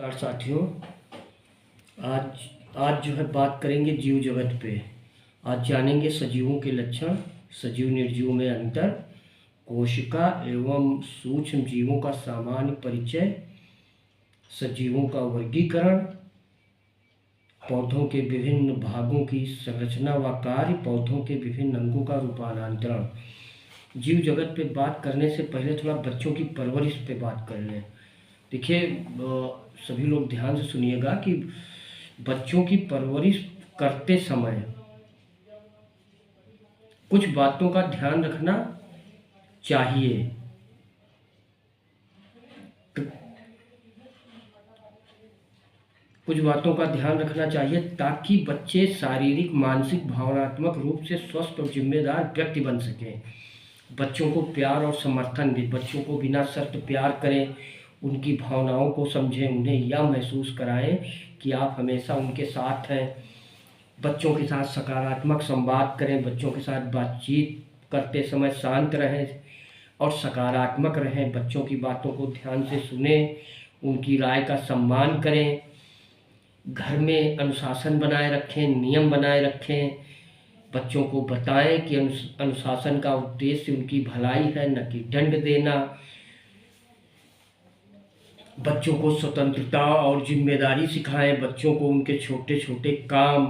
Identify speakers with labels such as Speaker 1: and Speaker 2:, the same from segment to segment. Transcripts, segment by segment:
Speaker 1: नमस्कार साथियों। आज आज जो है बात करेंगे जीव जगत पे। आज जानेंगे सजीवों के लक्षण, सजीव निर्जीव में अंतर, कोशिका एवं सूक्ष्म जीवों का सामान्य परिचय, सजीवों का वर्गीकरण, पौधों के विभिन्न भागों की संरचना व कार्य, पौधों के विभिन्न अंगों का रूपांतरण। जीव जगत पे बात करने से पहले थोड़ा बच्चों की परवरिश पे बात कर लें। देखिए, सभी लोग ध्यान से सुनिएगा कि बच्चों की परवरिश करते समय कुछ बातों का ध्यान रखना चाहिए। कुछ बातों का ध्यान रखना चाहिए ताकि बच्चे शारीरिक, मानसिक, भावनात्मक रूप से स्वस्थ और जिम्मेदार व्यक्ति बन सकें। बच्चों को प्यार और समर्थन दें, बच्चों को बिना शर्त प्यार करें, उनकी भावनाओं को समझें, उन्हें यह महसूस कराएं कि आप हमेशा उनके साथ हैं। बच्चों के साथ सकारात्मक संवाद करें, बच्चों के साथ बातचीत करते समय शांत रहें और सकारात्मक रहें। बच्चों की बातों को ध्यान से सुनें, उनकी राय का सम्मान करें। घर में अनुशासन बनाए रखें, नियम बनाए रखें। बच्चों को बताएं कि अनुशासन का उद्देश्य उनकी भलाई है, न कि दंड देना। बच्चों को स्वतंत्रता और जिम्मेदारी सिखाएं, बच्चों को उनके छोटे छोटे काम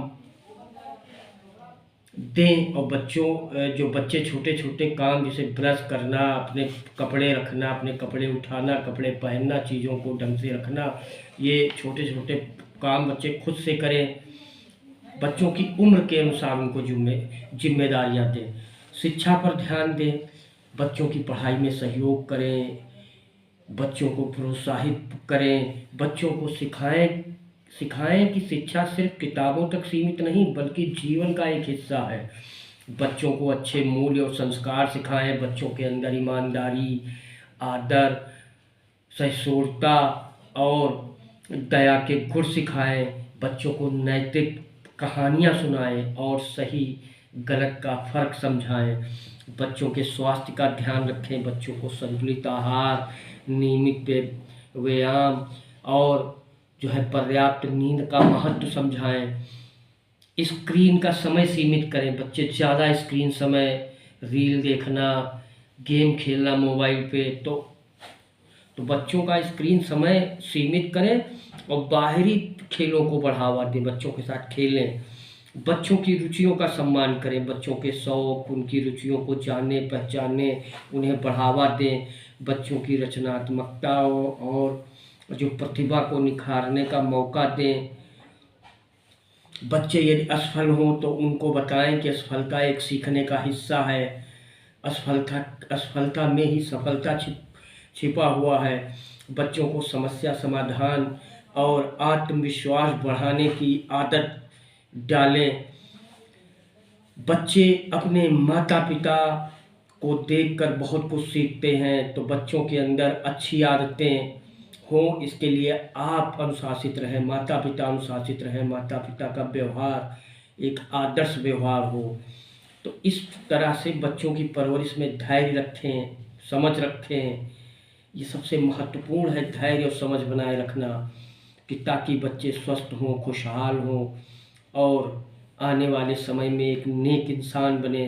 Speaker 1: दें। और बच्चे छोटे छोटे काम जैसे ब्रश करना, अपने कपड़े रखना, अपने कपड़े उठाना, कपड़े पहनना, चीज़ों को ढंग से रखना, ये छोटे छोटे काम बच्चे खुद से करें। बच्चों की उम्र के अनुसार उनको जिम्मेदारियाँ दें। शिक्षा पर ध्यान दें, बच्चों की पढ़ाई में सहयोग करें, बच्चों को प्रोत्साहित करें, बच्चों को सिखाएं कि शिक्षा सिर्फ किताबों तक सीमित नहीं बल्कि जीवन का एक हिस्सा है। बच्चों को अच्छे मूल्य और संस्कार सिखाएं, बच्चों के अंदर ईमानदारी, आदर, सहिष्णुता और दया के गुण सिखाएं। बच्चों को नैतिक कहानियाँ सुनाएं और सही गलत का फर्क समझाएं। बच्चों के स्वास्थ्य का ध्यान रखें, बच्चों को संतुलित आहार, नियमित व्यायाम और पर्याप्त नींद का महत्व समझाएं। स्क्रीन का समय सीमित करें, बच्चे ज़्यादा स्क्रीन समय, रील देखना, गेम खेलना मोबाइल पे, तो बच्चों का स्क्रीन समय सीमित करें और बाहरी खेलों को बढ़ावा दें, बच्चों के साथ खेलें। बच्चों की रुचियों का सम्मान करें, बच्चों के शौक, उनकी रुचियों को जाने पहचाने, उन्हें बढ़ावा दें। बच्चों की रचनात्मकता और प्रतिभा को निखारने का मौका दें। बच्चे यदि असफल हों तो उनको बताएं कि असफलता एक सीखने का हिस्सा है। असफलता में ही सफलता छिपा हुआ है। बच्चों को समस्या समाधान और आत्मविश्वास बढ़ाने की आदत डालें। बच्चे अपने माता पिता को देखकर बहुत कुछ सीखते हैं, तो बच्चों के अंदर अच्छी आदतें हों, इसके लिए आप अनुशासित रहें, माता पिता अनुशासित रहें, माता पिता का व्यवहार एक आदर्श व्यवहार हो। तो इस तरह से बच्चों की परवरिश में धैर्य रखें, समझ रखें। ये सबसे महत्वपूर्ण है, धैर्य और समझ बनाए रखना, कि ताकि बच्चे स्वस्थ हों, खुशहाल हों और आने वाले समय में एक नेक इंसान बने।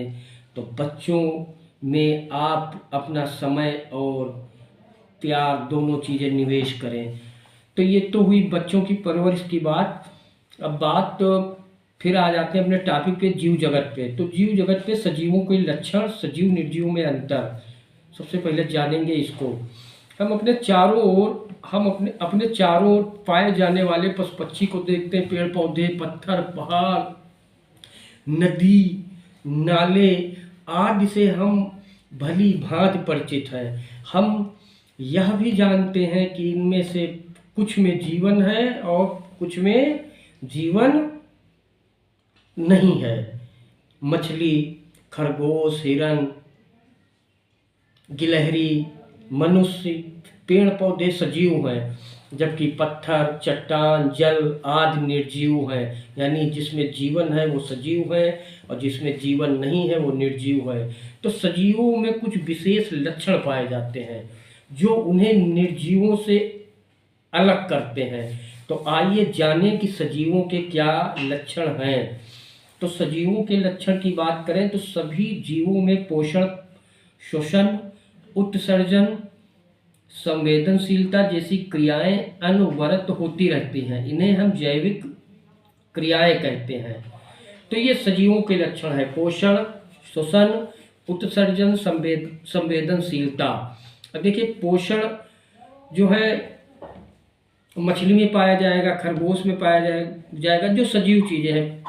Speaker 1: तो बच्चों में आप अपना समय और प्यार दोनों चीज़ें निवेश करें। तो ये तो हुई बच्चों की परवरिश की बात। अब बात फिर आ जाते हैं अपने टॉपिक पे, जीव जगत पे। तो जीव जगत पे सजीवों के लक्षण, सजीव निर्जीव में अंतर। सबसे पहले जानेंगे इसको। हम अपने चारों ओर पाए जाने वाले पशु पक्षी को देखते हैं, पेड़ पौधे, पत्थर, पहाड़, नदी, नाले आदि से हम भली भांति परिचित हैं। हम यह भी जानते हैं कि इनमें से कुछ में जीवन है और कुछ में जीवन नहीं है। मछली, खरगोश, हिरन, गिलहरी, मनुष्य, पेड़ पौधे सजीव हैं, जबकि पत्थर, चट्टान, जल आदि निर्जीव हैं। यानी जिसमें जीवन है वो सजीव है और जिसमें जीवन नहीं है वो निर्जीव है। तो सजीवों में कुछ विशेष लक्षण पाए जाते हैं जो उन्हें निर्जीवों से अलग करते हैं। तो आइए जानें कि सजीवों के क्या लक्षण हैं। तो सजीवों के लक्षण की बात करें तो सभी जीवों में पोषण, श्वसन, उत्सर्जन, संवेदनशीलता जैसी क्रियाएं अनवरत होती रहती हैं। इन्हें हम जैविक क्रियाएं कहते हैं। तो ये सजीवों के लक्षण है: पोषण, श्वसन, उत्सर्जन, संवेदनशीलता। अब देखिए, पोषण जो है मछली में पाया जाएगा, खरगोश में पाया जाएगा जो सजीव चीज़ें हैं।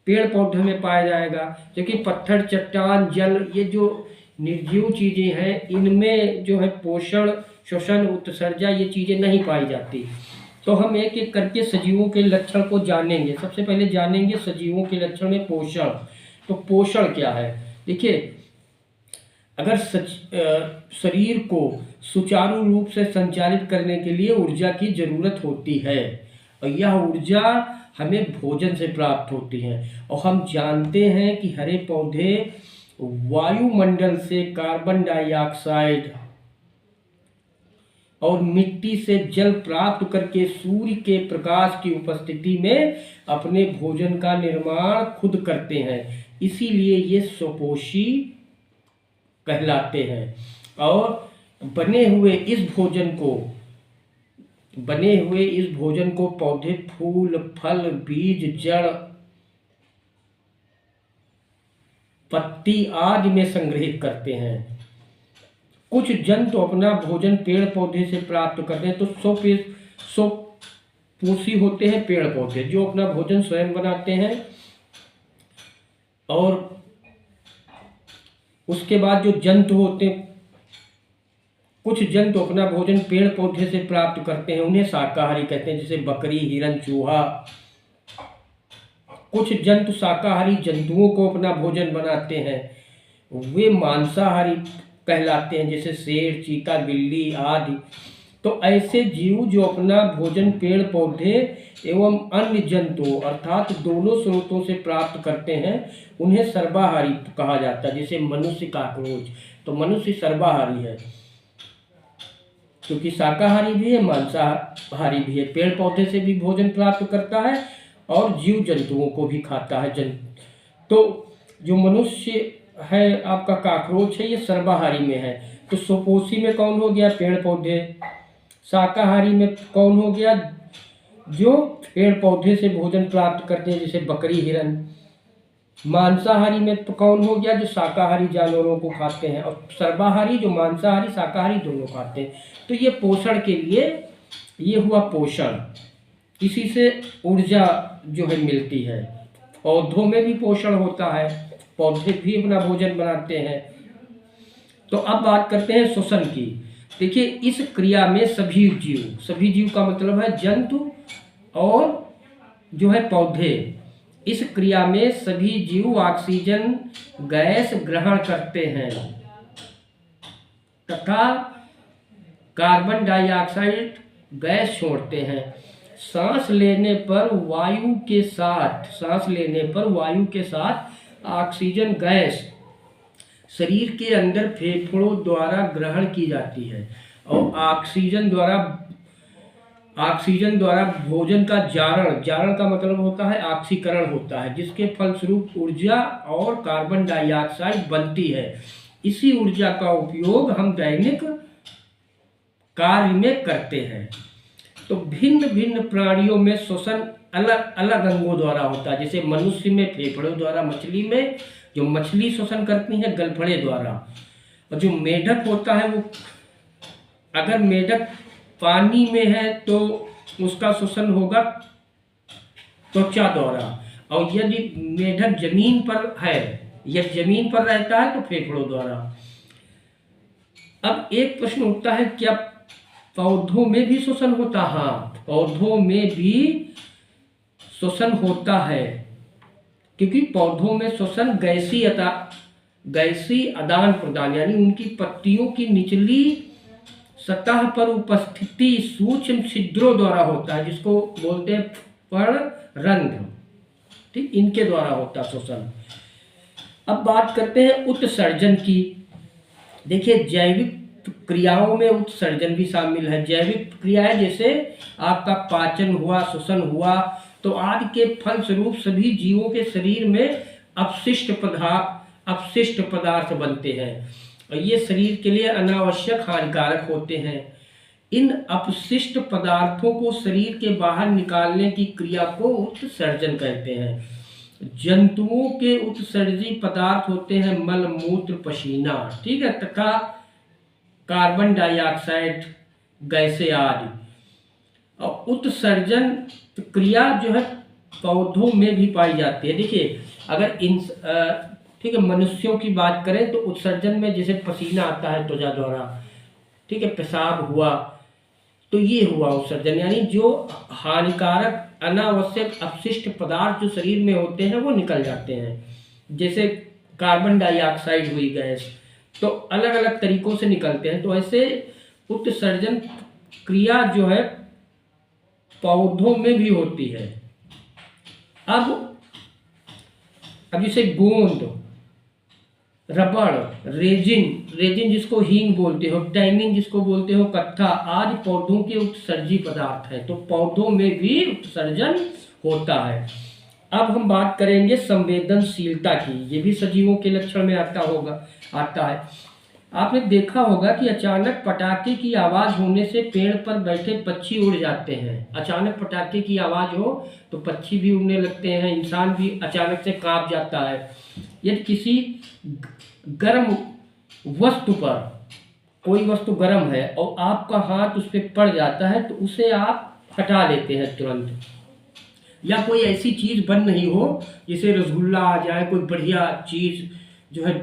Speaker 1: पेड़ पौधे में पाया जाएगा, जबकि पत्थर, चट्टान, जल, ये जो निर्जीव चीज़ें हैं इनमें जो है पोषण, श्वसन, उत्सर्जा ये चीज़ें नहीं पाई जाती। तो हम एक एक करके सजीवों के लक्षण को जानेंगे। सबसे पहले जानेंगे सजीवों के लक्षण में पोषण। तो पोषण क्या है? देखिए, अगर शरीर को सुचारू रूप से संचालित करने के लिए ऊर्जा की जरूरत होती है, और यह ऊर्जा हमें भोजन से प्राप्त होती है। और हम जानते हैं कि हरे पौधे वायुमंडल से कार्बन डाइऑक्साइड और मिट्टी से जल प्राप्त करके सूर्य के प्रकाश की उपस्थिति में अपने भोजन का निर्माण खुद करते हैं। इसीलिए ये स्वपोषी कहलाते हैं। और बने हुए इस भोजन को पौधे फूल, फल, बीज, जड़, पत्ती आदि में संग्रहित करते हैं। कुछ जंतु अपना भोजन पेड़ पौधे से प्राप्त करते हैं। तो स्वपोषी होते हैं पेड़ पौधे, जो अपना भोजन स्वयं बनाते हैं। और उसके बाद जो जंतु होते हैं, कुछ जंतु अपना भोजन पेड़ पौधे से प्राप्त करते हैं, उन्हें शाकाहारी कहते हैं, जैसे बकरी, हिरन, चूहा। कुछ जंतु शाकाहारी जंतुओं को अपना भोजन बनाते हैं, वे मांसाहारी कहलाते हैं, जैसे शेर, चीता, बिल्ली आदि। तो ऐसे जीव जो अपना भोजन पेड़ पौधे एवं अन्य जंतु अर्थात दोनों स्रोतों से प्राप्त करते हैं, उन्हें सर्वाहारी कहा जाता है। जैसे मनुष्य, काकरोच। तो मनुष्य सर्वाहारी है, क्योंकि शाकाहारी भी है, मांसाहारी भी है, पेड़ पौधे से भी भोजन प्राप्त करता है और जीव जंतुओं को भी खाता है। तो जो मनुष्य है, आपका काकरोच है, ये सर्वाहारी में है। तो स्वपोषी में कौन हो गया? पेड़ पौधे। शाकाहारी में कौन हो गया? जो पेड़ पौधे से भोजन प्राप्त करते हैं, जैसे बकरी, हिरन। मांसाहारी में कौन हो गया? जो शाकाहारी जानवरों को खाते हैं। और सर्वाहारी जो मांसाहारी शाकाहारी दोनों खाते हैं। तो ये पोषण के लिए ये हुआ पोषण। इसी से ऊर्जा जो है मिलती है। पौधों में भी पोषण होता है, पौधे भी अपना भोजन बनाते हैं। तो अब बात करते हैं श्वसन की। देखिए, इस क्रिया में सभी जीव का मतलब है जंतु और जो है पौधे, इस क्रिया में सभी जीव ऑक्सीजन गैस ग्रहण करते हैं तथा कार्बन डाइऑक्साइड गैस छोड़ते हैं। सांस लेने पर वायु के साथ ऑक्सीजन गैस शरीर के अंदर फेफड़ों द्वारा ग्रहण की जाती है। और ऑक्सीजन द्वारा भोजन का जारण का मतलब होता है ऑक्सीकरण होता है, जिसके फलस्वरूप ऊर्जा और कार्बन डाइऑक्साइड बनती है। इसी ऊर्जा का उपयोग हम दैनिक कार्य में करते हैं। तो भिन्न भिन्न प्राणियों में श्वसन अलग अलग अंगों द्वारा होता है। जैसे मनुष्य में फेफड़ों द्वारा, मछली में जो मछली श्वसन करती है गलफड़े द्वारा। और जो मेढक होता है, वो अगर मेढक पानी में है तो उसका श्वसन होगा त्वचा द्वारा, और यदि मेढक जमीन पर है या जमीन पर रहता है तो फेफड़ों द्वारा। अब एक प्रश्न उठता है, क्या पौधों में भी श्वसन होता? हाँ, पौधों में भी श्वसन होता है, क्योंकि पौधों में श्वसन गैसीय आदान प्रदान यानी उनकी पत्तियों की निचली सतह पर उपस्थिति सूक्ष्म छिद्रों द्वारा होता है, जिसको बोलते हैं पर्णरंध्र। ठीक, इनके द्वारा होता श्वसन। अब बात करते हैं उत्सर्जन की। देखिए, जैविक क्रियाओं में उत्सर्जन भी शामिल है। जैविक क्रियाएं जैसे आपका पाचन हुआ, श्वसन हुआ, तो आदि के फलस्वरूप सभी जीवों के शरीर में अपशिष्ट पदार्थ बनते हैं और ये शरीर के लिए अनावश्यक हानिकारक होते हैं। इन अपशिष्ट पदार्थों को शरीर के बाहर निकालने की क्रिया को उत्सर्जन कहते हैं। जंतुओं के उत्सर्जी पदार्थ होते हैं मल, मूत्र, पसीना, ठीक है, तथा कार्बन डाइऑक्साइड गैसें आदि। और उत्सर्जन क्रिया जो है पौधों में भी पाई जाती है। देखिए, अगर ठीक है, मनुष्यों की बात करें तो उत्सर्जन में जैसे पसीना आता है त्वचा द्वारा, ठीक है, पेशाब हुआ, तो ये हुआ उत्सर्जन, यानी जो हानिकारक अनावश्यक अपशिष्ट पदार्थ जो शरीर में होते हैं वो निकल जाते हैं। जैसे कार्बन डाइऑक्साइड हुई गैस, तो अलग अलग तरीकों से निकलते हैं। तो ऐसे उत्सर्जन क्रिया जो है पौधों में भी होती है। अब जैसे गोंद, रबड़, रेजिन जिसको हींग बोलते हो, टैनिन जिसको बोलते हो, कत्था आदि पौधों के उत्सर्जी पदार्थ है। तो पौधों में भी उत्सर्जन होता है। अब हम बात करेंगे संवेदनशीलता की। ये भी सजीवों के लक्षण में आता है। आपने देखा होगा कि अचानक पटाखे की आवाज होने से पेड़ पर बैठे पक्षी उड़ जाते हैं। अचानक पटाखे की आवाज हो तो पक्षी भी उड़ने लगते हैं, इंसान भी अचानक से कांप जाता है। यदि किसी गर्म वस्तु पर, कोई वस्तु गर्म है और आपका हाथ उस पर पड़ जाता है तो उसे आप हटा लेते हैं तुरंत। या कोई ऐसी चीज बन रही हो जैसे रसगुल्ला आ जाए, कोई बढ़िया चीज जो है,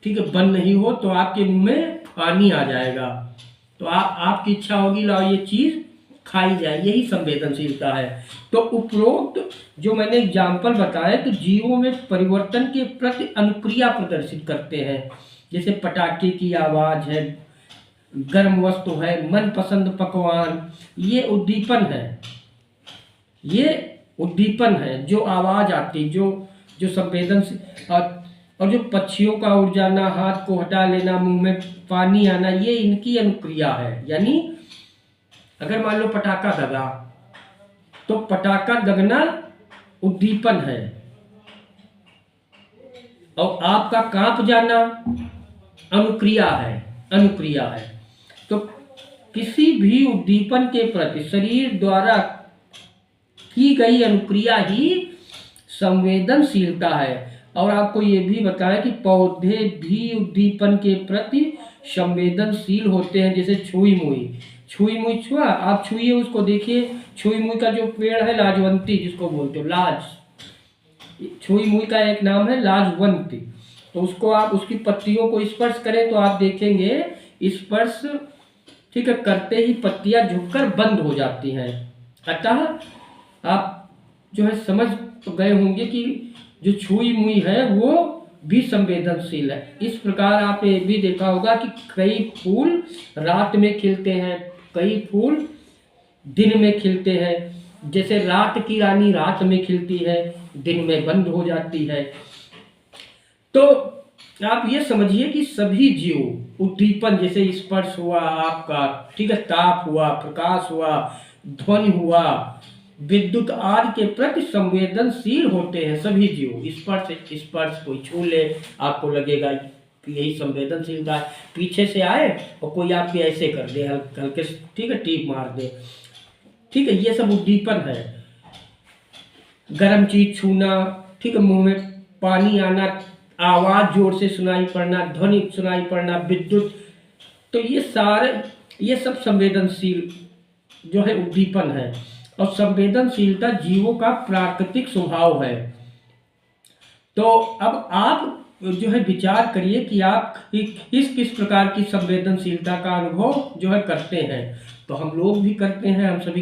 Speaker 1: ठीक है, बन नहीं हो तो आपके मुंह में पानी आ जाएगा, तो आपकी इच्छा होगी लाओ ये चीज खाई जाए। यही संवेदनशीलता है। तो उपरोक्त जो मैंने एग्जाम्पल बताए तो जीवों में परिवर्तन के प्रति अनुक्रिया प्रदर्शित करते हैं। जैसे पटाखे की आवाज है, गर्म वस्तु है, मनपसंद पकवान, ये उद्दीपन है जो आवाज आती, जो संवेदनशील। और जो पक्षियों का उड़ जाना, हाथ को हटा लेना, मुंह में पानी आना, ये इनकी अनुक्रिया है। यानी अगर मान लो पटाखा दगा, तो पटाखा दगना उद्दीपन है और आपका कांप जाना अनुक्रिया है। तो किसी भी उद्दीपन के प्रति शरीर द्वारा की गई अनुक्रिया ही संवेदनशीलता है। और आपको ये भी बताया कि पौधे भी उद्दीपन के प्रति संवेदनशील होते हैं। जैसे छुई मुई छुआ, आप छुइए उसको, देखिए छुई मुई का जो पेड़ है लाजवंती जिसको बोलते हो, छुई मुई का एक नाम है लाजवंती। तो उसको आप उसकी पत्तियों को स्पर्श करें तो आप देखेंगे स्पर्श, ठीक है, करते ही पत्तियां झुककर बंद हो जाती हैं। अतः आप जो है समझ गए होंगे कि जो छुई मुई है वो भी संवेदनशील है। इस प्रकार आपने ये भी देखा होगा कि कई फूल रात में खिलते हैं, कई फूल दिन में खिलते हैं। जैसे रात की रानी रात में खिलती है, दिन में बंद हो जाती है। तो आप ये समझिए कि सभी जीव उद्दीपन, जैसे स्पर्श हुआ आपका, ठीक है, ताप हुआ, प्रकाश हुआ, ध्वनि हुआ, विद्युत आदि के प्रति संवेदनशील होते हैं। सभी जीव स्पर्श कोई छू ले आपको लगेगा कि यही संवेदनशीलता है। पीछे से आए और कोई आपके ऐसे कर दे, हल्के से, ठीक है, टीप मार दे, ठीक है, ये सब उद्दीपन है। गर्म चीज छूना, ठीक है, मुंह में पानी आना, आवाज जोर से सुनाई पड़ना, ध्वनि सुनाई पड़ना, विद्युत, तो ये सब संवेदनशील जो है उद्दीपन है। और संवेदनशीलता जीवों का प्राकृतिक स्वभाव है। तो अब आप जो है विचार करिए कि आप किस प्रकार की संवेदनशीलता का अनुभव जो है करते हैं। तो हम लोग भी करते हैं, हम सभी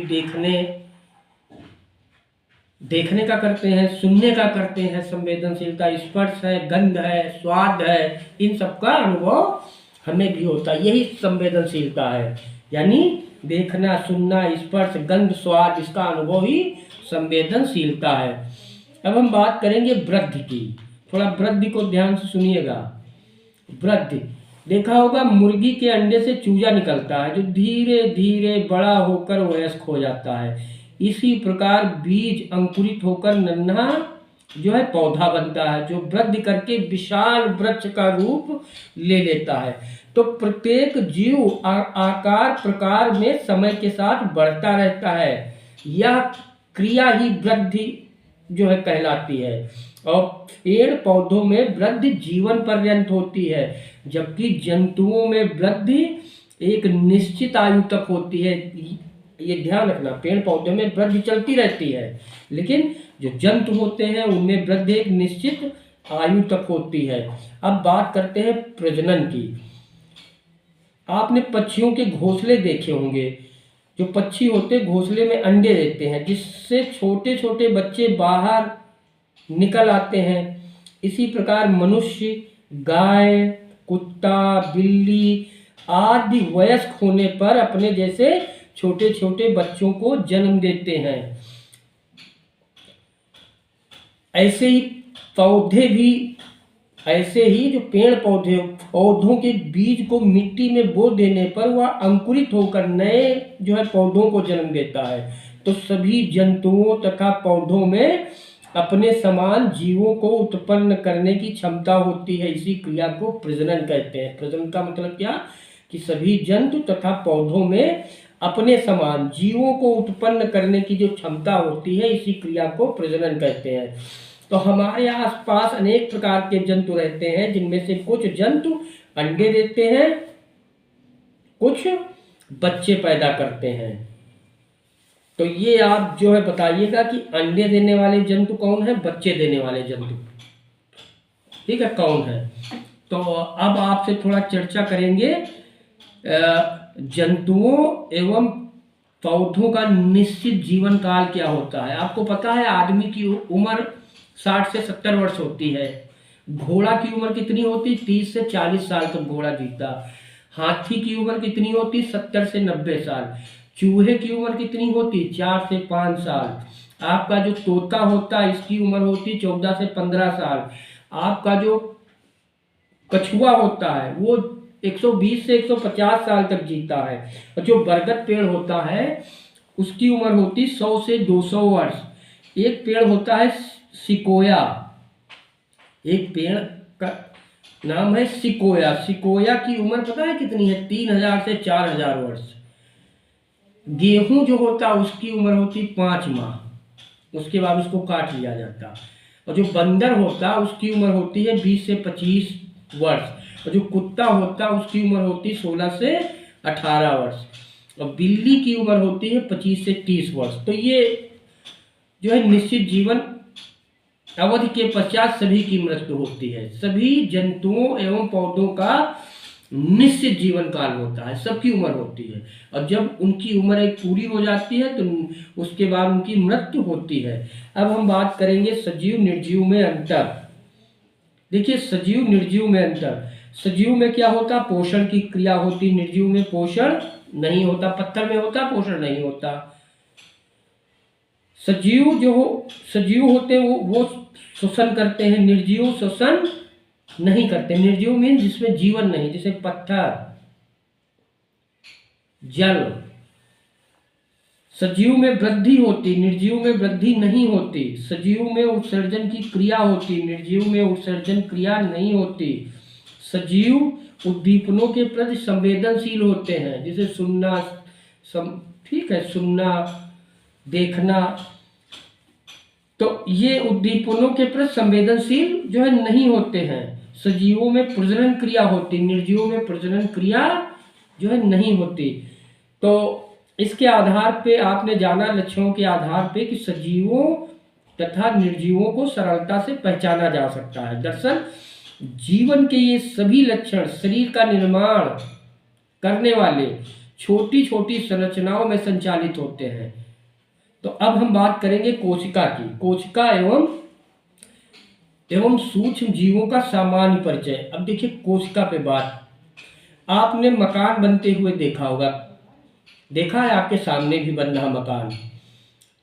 Speaker 1: देखने का करते हैं, सुनने का करते हैं। संवेदनशीलता स्पर्श है, गंध है, स्वाद है, इन सब का अनुभव हमें भी होता है। यही संवेदनशीलता है, यानी देखना, सुनना, स्पर्श, गंध, स्वाद, इसका अनुभव ही संवेदनशीलता है। अब हम बात करेंगे वृद्धि की। थोड़ा वृद्धि को ध्यान से सुनिएगा। वृद्धि देखा होगा मुर्गी के अंडे से चूजा निकलता है जो धीरे धीरे बड़ा होकर वयस्क हो जाता है। इसी प्रकार बीज अंकुरित होकर नन्हा जो है पौधा बनता है जो वृद्धि करके विशाल वृक्ष का रूप ले लेता है। तो प्रत्येक जीव आकार प्रकार में समय के साथ बढ़ता रहता है। यह क्रिया ही वृद्धि जो है कहलाती है। और पेड़ पौधों में वृद्धि जीवन पर्यंत होती है, जबकि जंतुओं में वृद्धि एक निश्चित आयु तक होती है। ये ध्यान रखना, पेड़ पौधों में वृद्धि चलती रहती है, लेकिन जो जंतु होते हैं उनमें वृद्धि एक निश्चित आयु तक होती है। अब बात करते हैं प्रजनन की। आपने पक्षियों के घोंसले देखे होंगे। जो पक्षी होते हैं घोंसले में अंडे देते हैं जिससे छोटे छोटे बच्चे बाहर निकल आते हैं। इसी प्रकार मनुष्य, गाय, कुत्ता, बिल्ली आदि वयस्क होने पर अपने जैसे छोटे छोटे बच्चों को जन्म देते हैं। ऐसे ही पौधे भी, ऐसे ही जो पेड़ पौधे पौधों के बीज को मिट्टी में बो देने पर वह अंकुरित होकर नए जो है पौधों को जन्म देता है। तो सभी जंतुओं तथा पौधों में अपने समान जीवों को उत्पन्न करने की क्षमता होती है। इसी क्रिया को प्रजनन कहते हैं। प्रजनन का मतलब क्या, कि सभी जंतु तथा पौधों में अपने समान जीवों को उत्पन्न करने की जो क्षमता होती है, इसी क्रिया को प्रजनन कहते हैं। तो हमारे आसपास अनेक प्रकार के जंतु रहते हैं, जिनमें से कुछ जंतु अंडे देते हैं, कुछ बच्चे पैदा करते हैं। तो ये आप जो है बताइएगा कि अंडे देने वाले जंतु कौन है, बच्चे देने वाले जंतु, ठीक है, कौन है। तो अब आपसे थोड़ा चर्चा करेंगे जंतुओं एवं पौधों का निश्चित जीवन काल क्या होता है। आपको पता है आदमी की उम्र 60 से 70 वर्ष होती है। घोड़ा की उम्र कितनी होती, 30 से 40 साल तक घोड़ा जीता। हाथी की उम्र कितनी होती, 70 से 90 साल। चूहे की उम्र कितनी होती, 4 से 5 साल। आपका जो तोता होता है इसकी उम्र होती 14 से 15 साल। आपका जो कछुआ होता है वो 120 से 150 साल तक जीता है। और जो बरगद पेड़ होता है उसकी उम्र होती 100 से 200 वर्ष। एक पेड़ होता है सिकोया, एक पेड़ का नाम है सिकोया। सिकोया की उम्र पता है कितनी है, 3000 से 4000 वर्ष। गेहूं जो होता है उसकी उम्र होती 5 माह, उसके बाद उसको काट लिया जाता। और जो बंदर होता उसकी उम्र होती है 20 से 25 वर्ष। और जो कुत्ता होता उसकी उम्र होती 16 से 18 वर्ष। और बिल्ली की उम्र होती है 25 से 30 वर्ष। तो ये जो है निश्चित जीवन अवधि के पश्चात सभी की मृत्यु होती है। सभी जंतुओं एवं पौधों का निश्चित जीवन काल होता है, सबकी उम्र होती है। और जब उनकी उम्र एक पूरी हो जाती है तो उसके बाद उनकी मृत्यु होती है। अब हम बात करेंगे सजीव निर्जीव में अंतर। देखिए सजीव निर्जीव में अंतर। सजीव में क्या होता, पोषण की क्रिया होती, निर्जीव में पोषण नहीं होता। पत्थर में होता, पोषण नहीं होता। सजीव जो सजीव होते हैं वो श्वसन करते हैं, निर्जीव श्वसन नहीं करते। निर्जीव मीन जिसमें जीवन नहीं, जैसे पत्थर, जल। सजीव में वृद्धि होती, निर्जीव में वृद्धि नहीं होती। सजीव में उत्सर्जन की क्रिया होती, निर्जीव में उत्सर्जन क्रिया नहीं होती। सजीव उद्दीपनों के प्रति संवेदनशील होते हैं, जैसे सुनना, ठीक है, सुनना, देखना। तो ये उद्दीपनों के प्रति संवेदनशील जो है नहीं होते हैं। सजीवों में प्रजनन क्रिया होती, निर्जीवों में प्रजनन क्रिया जो है नहीं होती। तो इसके आधार पे आपने जाना, लक्षणों के आधार पे, कि सजीवों तथा निर्जीवों को सरलता से पहचाना जा सकता है। दरअसल जीवन के ये सभी लक्षण शरीर का निर्माण करने वाले छोटी छोटी संरचनाओं में संचालित होते हैं। तो अब हम बात करेंगे कोशिका की। कोशिका एवं सूक्ष्म जीवों का सामान्य परिचय। अब देखिए कोशिका पे बात। आपने मकान बनते हुए देखा होगा, देखा है आपके सामने भी बन रहा मकान।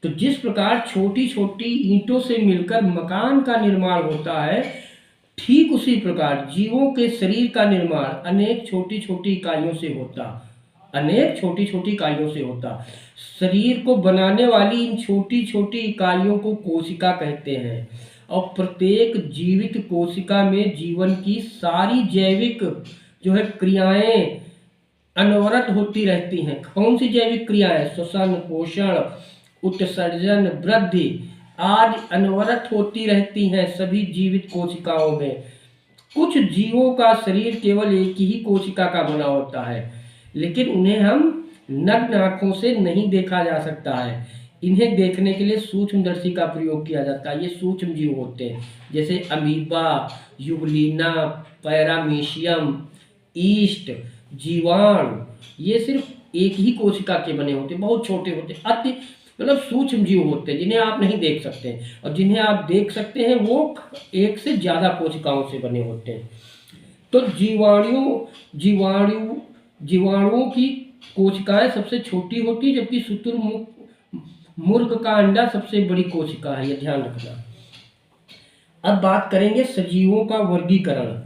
Speaker 1: तो जिस प्रकार छोटी छोटी ईंटों से मिलकर मकान का निर्माण होता है, ठीक उसी प्रकार जीवों के शरीर का निर्माण अनेक छोटी छोटी इकाइयों से होता, अनेक छोटी छोटी इकाइयों से होता। शरीर को बनाने वाली इन छोटी छोटी इकाइयों को कोशिका कहते हैं और प्रत्येक जीवित कोशिका में जीवन की सारी जैविक जो है क्रियाएं अनवरत होती रहती हैं। कौन सी जैविक क्रियाएं? श्वसन, पोषण, उत्सर्जन, वृद्धि आदि अनवरत होती रहती हैं सभी जीवित कोशिकाओं में। कुछ जीवों का शरीर केवल एक ही कोशिका का बना होता है, लेकिन उन्हें हम नग्न आंखों से नहीं देखा जा सकता है। इन्हें देखने के लिए सूक्ष्मदर्शी का प्रयोग किया जाता है। ये सूक्ष्म जीव होते हैं, जैसे अमीबा, यूग्लिना, पैरामीशियम, ईस्ट, जीवाणु। ये सिर्फ एक ही कोशिका के बने होते हैं, बहुत छोटे होते हैं, अति मतलब सूक्ष्म जीव होते हैं जिन्हें आप नहीं देख सकते, और जिन्हें आप देख सकते हैं वो एक से ज्यादा कोशिकाओं से बने होते हैं। तो जीवाणुओं की कोशिकाएं सबसे छोटी होती है, जबकि शुतुरमुर्ग का अंडा सबसे बड़ी कोशिका है, यह ध्यान रखना। अब बात करेंगे सजीवों का वर्गीकरण।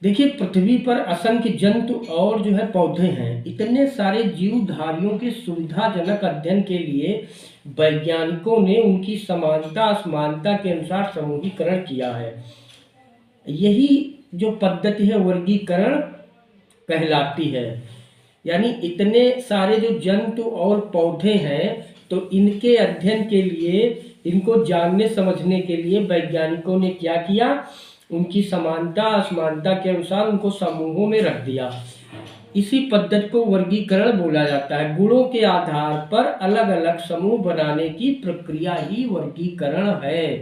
Speaker 1: देखिए, पृथ्वी पर असंख्य जंतु और जो है पौधे हैं। इतने सारे जीवधारियों के सुविधाजनक अध्ययन के लिए वैज्ञानिकों ने उनकी समानता असमानता के अनुसार समूहीकरण किया है। यही जो पद्धति है वर्गीकरण कहलाती है। यानी इतने सारे जो जंतु और पौधे हैं, तो इनके अध्ययन के लिए, इनको जानने समझने के लिए वैज्ञानिकों ने क्या किया? उनकी समानता असमानता के अनुसार उनको समूहों में रख दिया। इसी पद्धति को वर्गीकरण बोला जाता है। गुणों के आधार पर अलग अलग समूह बनाने की प्रक्रिया ही वर्गीकरण है।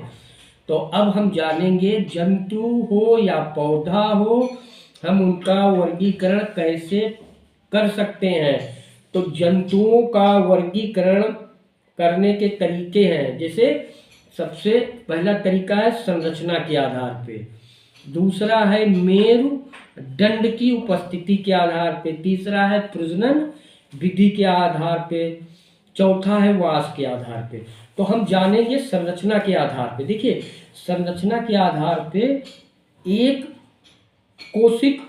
Speaker 1: तो अब हम जानेंगे जंतु हो या पौधा हो, हम उनका वर्गीकरण कैसे कर सकते हैं। तो जंतुओं का वर्गीकरण करने के तरीके हैं। जैसे सबसे पहला तरीका है संरचना के आधार पे, दूसरा है मेरु दंड की उपस्थिति के आधार पे, तीसरा है प्रजनन विधि के आधार पे, चौथा है वास के आधार पे। तो हम जानेंगे संरचना के आधार पे। देखिए, संरचना के आधार पे एक कोशिक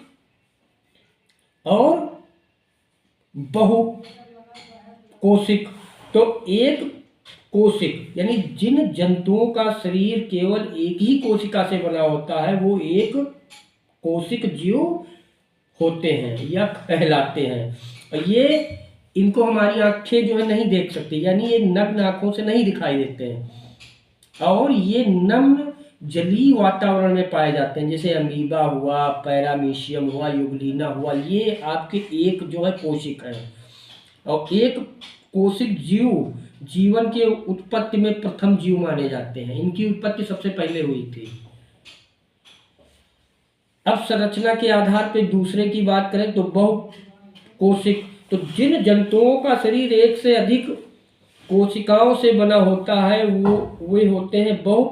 Speaker 1: और बहु कोशिक। तो एक कोशिक यानी जिन जंतुओं का शरीर केवल एक ही कोशिका से बना होता है, वो एक कोशिक जीव होते हैं या कहलाते हैं। और ये इनको हमारी आंखें जो है नहीं देख सकती, यानी ये नग्न आंखों से नहीं दिखाई देते हैं और ये नम्र जलीय वातावरण में पाए जाते हैं। जैसे अमीबा हुआ, पैरामीशियम हुआ, यूग्लिना हुआ, ये आपके एक जो है कोशिक है। और एक कोशिक जीव जीवन के उत्पत्ति में प्रथम जीव माने जाते हैं। इनकी उत्पत्ति सबसे पहले हुई थी। अब संरचना के आधार पर दूसरे की बात करें तो बहु कोशिक। तो जिन जंतुओं का शरीर एक से अधिक कोशिकाओं से बना होता है, वे होते हैं बहु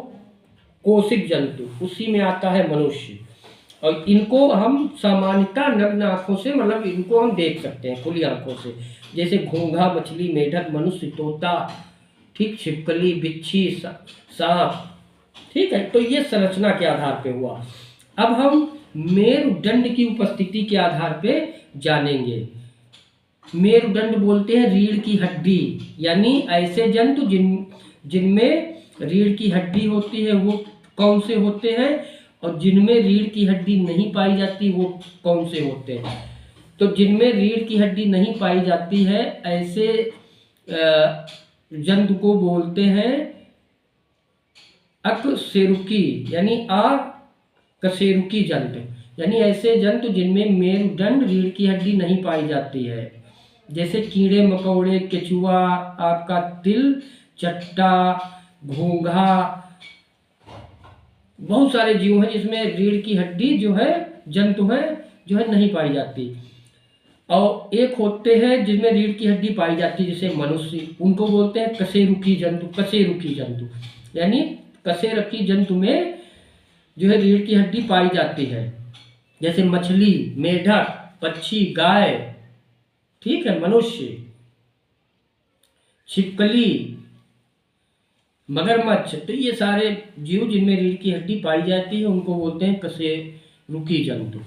Speaker 1: कोशिक जंतु। उसी में आता है मनुष्य। और इनको हम सामान्यतः नग्न आंखों से, मतलब इनको हम देख सकते हैं खुली आंखों से। जैसे घोंघा, मछली, मेढक, मनुष्य, तोता, ठीक, छिपकली, बिच्छी, सांप। ठीक है, तो ये संरचना के आधार पे हुआ। अब हम मेरुदंड की उपस्थिति के आधार पे जानेंगे। मेरुदंड बोलते हैं रीढ़ की हड्डी, यानी ऐसे जंतु जिनमें रीढ़ की हड्डी होती है वो कौन से होते हैं, और जिनमें रीढ़ की हड्डी नहीं पाई जाती वो कौन से होते हैं। तो जिनमें रीढ़ की हड्डी नहीं पाई जाती है, ऐसे जंतु को बोलते हैं अकशेरुकी, यानी अकशेरुकी जंतु। यानी ऐसे जंतु जिनमें मेरुदंड रीढ़ की हड्डी नहीं पाई जाती है। जैसे कीड़े मकोड़े, केचुआ, आपका तिल चट्टा, घोंघा, बहुत सारे जीव हैं जिसमें रीढ़ की हड्डी जो है, जंतु है जो है नहीं पाई जाती। और एक होते हैं जिनमें रीढ़ की हड्डी पाई जाती है, जैसे मनुष्य, उनको बोलते हैं कशेरुकी जंतु। कशेरुकी जंतु यानी कशेरुकी जंतु में जो है रीढ़ की हड्डी पाई जाती है। जैसे मछली, मेढक, पक्षी, गाय, ठीक है, मनुष्य, छिपकली, मगरमच्छ, तो ये सारे जीव जिनमें रीढ़ की हड्डी पाई जाती है उनको बोलते हैं कशेरुकी जंतु।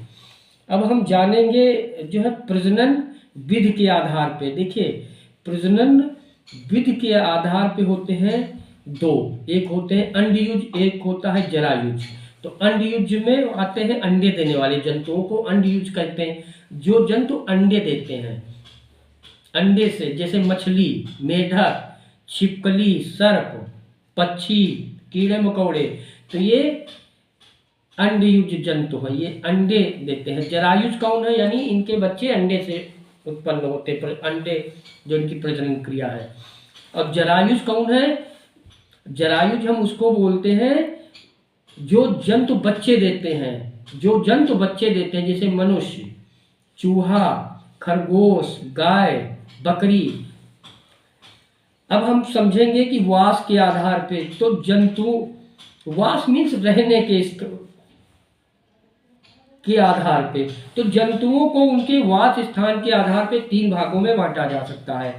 Speaker 1: अब हम जानेंगे जो है प्रजनन विधि के आधार पे। देखिए, प्रजनन विधि के आधार पे होते हैं दो, एक होते हैं अंडयुज, एक होता है जरायुज। तो अंडयुज में आते हैं अंडे देने वाले जंतुओं को अंडयुज कहते हैं। जो जंतु अंडे देते हैं, अंडे से, जैसे मछली, मेढक, छिपकली, सर्प, पक्षी, कीड़े मकोड़े, तो ये अंडयुज जंतु है, ये अंडे देते हैं। जरायुज कौन है? यानी इनके बच्चे अंडे से उत्पन्न होते, अंडे जो इनकी प्रजनन क्रिया है। अब जरायुज कौन है? जरायुज हम उसको बोलते हैं जो जंतु बच्चे देते हैं, जो जंतु बच्चे देते हैं, जैसे मनुष्य, चूहा, खरगोश, गाय, बकरी। अब हम समझेंगे कि वास के आधार पे, तो जंतु, वास मीन्स रहने के आधार पे, तो जंतुओं को उनके वास स्थान के आधार पे तीन भागों में बांटा जा सकता है।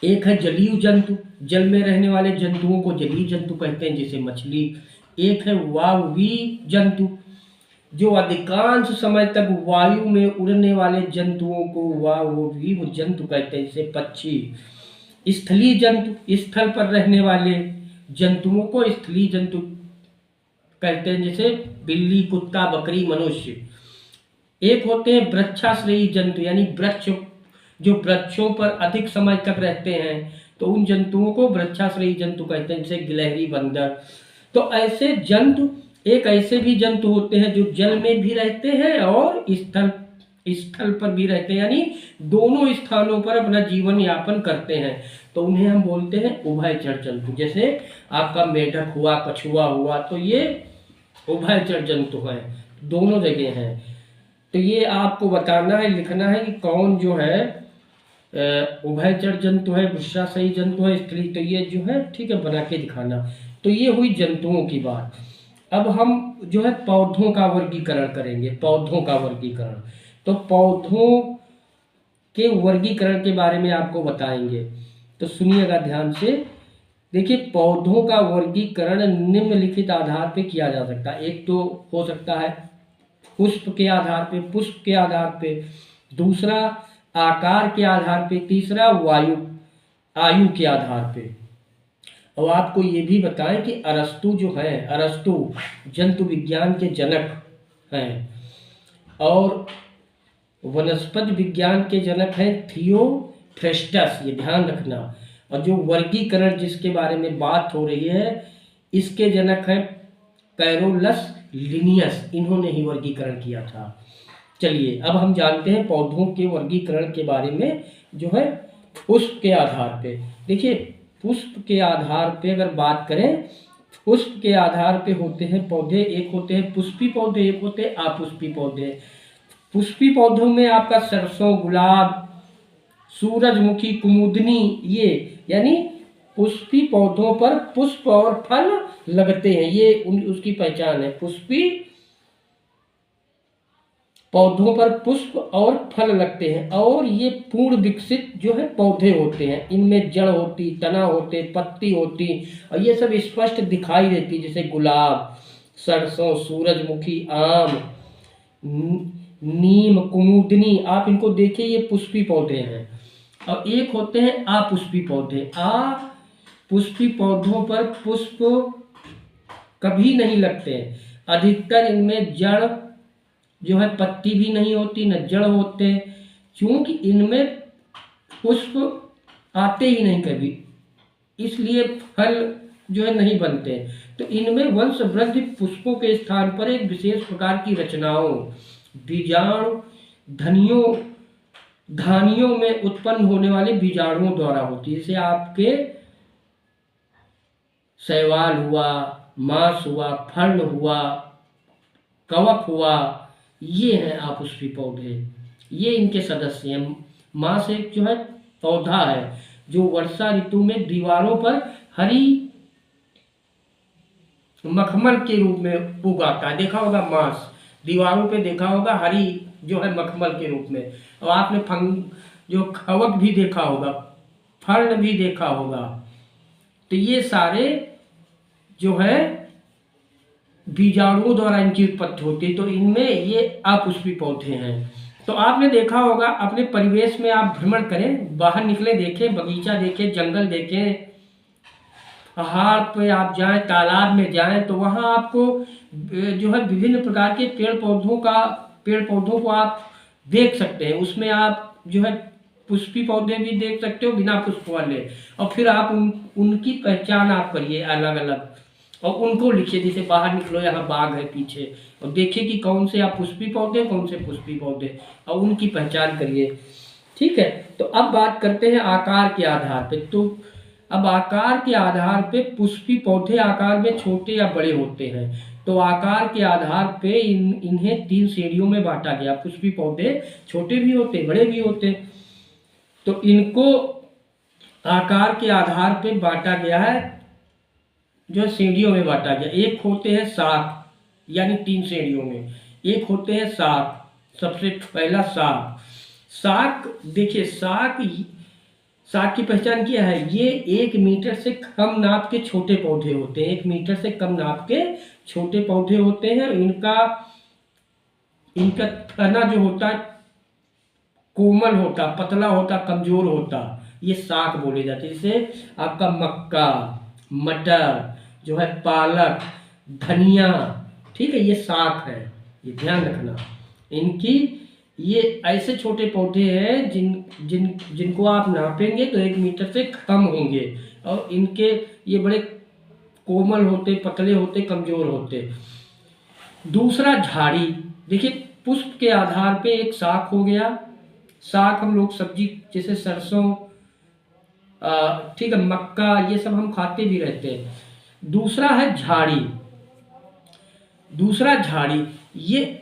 Speaker 1: एक है जलीय जंतु, जल में रहने वाले जंतुओं को जलीय जंतु कहते हैं, जैसे मछली। एक है वायवीय जंतु, जो अधिकांश समय तक वायु में उड़ने वाले जंतुओं को वायवीय जंतु कहते हैं, जैसे पक्षी। स्थलीय जंतु, स्थल पर रहने वाले जंतुओं को स्थलीय जंतु कहते हैं, जैसे बिल्ली, कुत्ता, बकरी, मनुष्य। एक होते हैं वृक्षाश्रयी जंतु, यानी वृक्ष, जो वृक्षों पर अधिक समय तक रहते हैं, तो उन जंतुओं को वृक्षाश्रयी जंतु कहते हैं, जैसे गिलहरी, बंदर। तो ऐसे जंतु, एक ऐसे भी जंतु होते हैं जो जल में भी रहते हैं और स्थल पर भी रहते हैं, यानी दोनों स्थानों पर अपना जीवन यापन करते हैं, तो उन्हें हम बोलते हैं उभयचर जंतु। जैसे आपका मेढक हुआ, कछुआ हुआ, तो ये उभयचर जंतु है, दोनों जगह हैं। तो ये आपको बताना है, लिखना है कि कौन जो है उभयचर जंतु है, वृक्षाश्रयी जंतु है, स्थलीय, तो ये जो है ठीक है, बना के दिखाना। तो ये हुई जंतुओं की बात। अब हम जो है पौधों का वर्गीकरण करेंगे, पौधों का वर्गीकरण। तो पौधों के वर्गीकरण के बारे में आपको बताएंगे, तो सुनिएगा ध्यान से। देखिए, पौधों का वर्गीकरण निम्नलिखित आधार पे किया जा सकता है। एक तो हो सकता है पुष्प के आधार पे, पुष्प के आधार पे, दूसरा आकार के आधार पे, तीसरा आयु के आधार पे। और आपको ये भी बताएं कि अरस्तु जो है, अरस्तु जंतु विज्ञान के जनक हैं, और वनस्पति विज्ञान के जनक हैं थियोफ्रेस्टस, ये ध्यान रखना। और जो वर्गीकरण जिसके बारे में बात हो रही है, इसके जनक हैं कैरोलस लिनियस, इन्होंने ही वर्गीकरण किया था। चलिए, अब हम जानते हैं पौधों के वर्गीकरण के बारे में, जो है पुष्प के आधार पे। देखिए, पुष्प के आधार पे अगर बात करें, पुष्प के आधार पे होते हैं पौधे, एक होते हैं पुष्पी पौधे, एक होते हैं अपुष्पी पौधे। पुष्पी पौधों में आपका सरसों, गुलाब, सूरजमुखी, कुमुदनी, ये यानी पुष्पी पौधों पर पुष्प और फल लगते हैं, ये उसकी पहचान है। पुष्पी पौधों पर पुष्प और फल लगते हैं, और ये पूर्ण विकसित जो है पौधे होते हैं। इनमें जड़ होती, तना होते, पत्ती होती, और ये सब स्पष्ट दिखाई देती, जैसे गुलाब, सरसों, सूरजमुखी, आम, नीम, कुमुदनी, आप इनको देखिए, ये पुष्पी पौधे हैं। और एक होते हैं अपुष्पी पौधे। अपुष्पी पौधों पर पुष्प कभी नहीं लगते, अधिकतर इनमें जड़ जो है, पत्ती भी नहीं होती, न जड़ होते, क्योंकि इनमें पुष्प आते ही नहीं कभी, इसलिए फल जो है नहीं बनते। तो इनमें वंश वृद्धि पुष्पों के स्थान पर एक विशेष प्रकार की रचनाओं, बीजाणु धानियों में उत्पन्न होने वाले बीजाणुओं द्वारा होती है। जैसे आपके शैवाल हुआ, मांस हुआ, फल हुआ, कवक हुआ, ये हैं अपुष्पी पौधे, ये इनके सदस्य हैं। मांस एक जो है पौधा है जो वर्षा ऋतु में दीवारों पर हरी मखमल के रूप में उगाता है। देखा होगा मांस, दीवारों पे देखा होगा, हरी जो है मखमल के रूप में। और आपने जो कवक भी देखा होगा, फल भी देखा होगा, तो ये सारे जो है बीजाणुओं द्वारा इनकी उत्पत्ति होती है। तो इनमें ये अपुष्पी पौधे हैं। तो आपने देखा होगा, अपने परिवेश में आप भ्रमण करें, बाहर निकले, देखें, बगीचा देखें, जंगल देखें, पहाड़ पे आप जाएं, तालाब में जाएं, तो वहाँ आपको जो है विभिन्न प्रकार के पेड़ पौधों को आप देख सकते हैं। उसमें आप जो है पुष्पी पौधे भी देख सकते हो, बिना पुष्प वाले। और फिर आप उनकी पहचान आप करिए अलग अलग, और उनको लिखिए। जैसे बाहर निकलो, यहाँ बाग है पीछे, और देखिए कि कौन से आप पुष्पी पौधे, कौन से पुष्पी पौधे, और उनकी पहचान करिए। ठीक है। तो अब बात करते हैं आकार के आधार पे। तो अब आकार के आधार पे पुष्पी पौधे आकार में छोटे या बड़े होते हैं। तो आकार के आधार पे इन्हें 3 श्रेणियों में बांटा गया। पुष्पी पौधे छोटे भी होते, बड़े भी होते। तो इनको आकार के आधार पे बांटा गया है, जो श्रेणियों में बांटा गया। एक होते हैं शाक, यानी 3 श्रेणियों में। एक होते हैं शाक, सबसे पहला शाक। शाक देखिए, शाक की पहचान क्या है? ये 1 मीटर से कम नाप के छोटे पौधे होते हैं। 1 मीटर से कम नाप के छोटे पौधे होते हैं। इनका तना जो होता है कोमल होता, पतला होता, कमजोर होता, ये शाक बोले जाते हैं। जैसे आपका मक्का, मटर जो है, पालक, धनिया, ठीक है, ये शाक है। ये ध्यान रखना। इनकी ये ऐसे छोटे पौधे हैं जिनको आप नापेंगे तो 1 मीटर से कम होंगे, और इनके ये बड़े कोमल होते, पतले होते, कमजोर होते। दूसरा झाड़ी। देखिए, पुष्प के आधार पे एक शाक हो गया। शाक हम लोग सब्जी जैसे सरसों, ठीक है, मक्का, ये सब हम खाते भी रहते हैं। दूसरा है झाड़ी। दूसरा झाड़ी, ये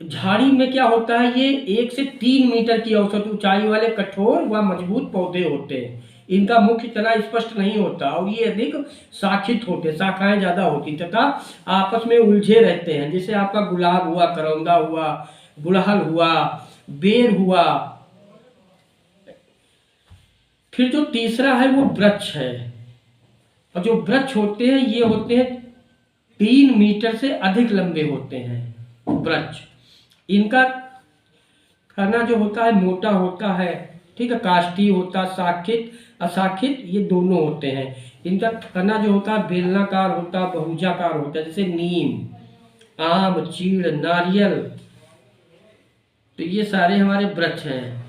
Speaker 1: झाड़ी में क्या होता है? ये 1 से 3 मीटर की औसत ऊंचाई वाले कठोर व मजबूत पौधे होते हैं। इनका मुख्य तना स्पष्ट नहीं होता, और ये अधिक शाखित होते, शाखाएं ज्यादा होती तथा आपस में उलझे रहते हैं। जैसे आपका गुलाब हुआ, करौंदा हुआ, गुड़हल हुआ, बेर हुआ। फिर जो तीसरा है वो वृक्ष है। और जो वृक्ष होते हैं ये होते हैं 3 मीटर से अधिक लंबे होते हैं वृक्ष। इनका तना जो होता है मोटा होता है, ठीक है, काष्ठीय होता, शाखित अशाखित ये दोनों होते हैं। इनका तना जो होता है बेलनाकार होता, बहुभुजाकार होता है, जैसे नीम, आम, चीड़, नारियल। तो ये सारे हमारे वृक्ष हैं।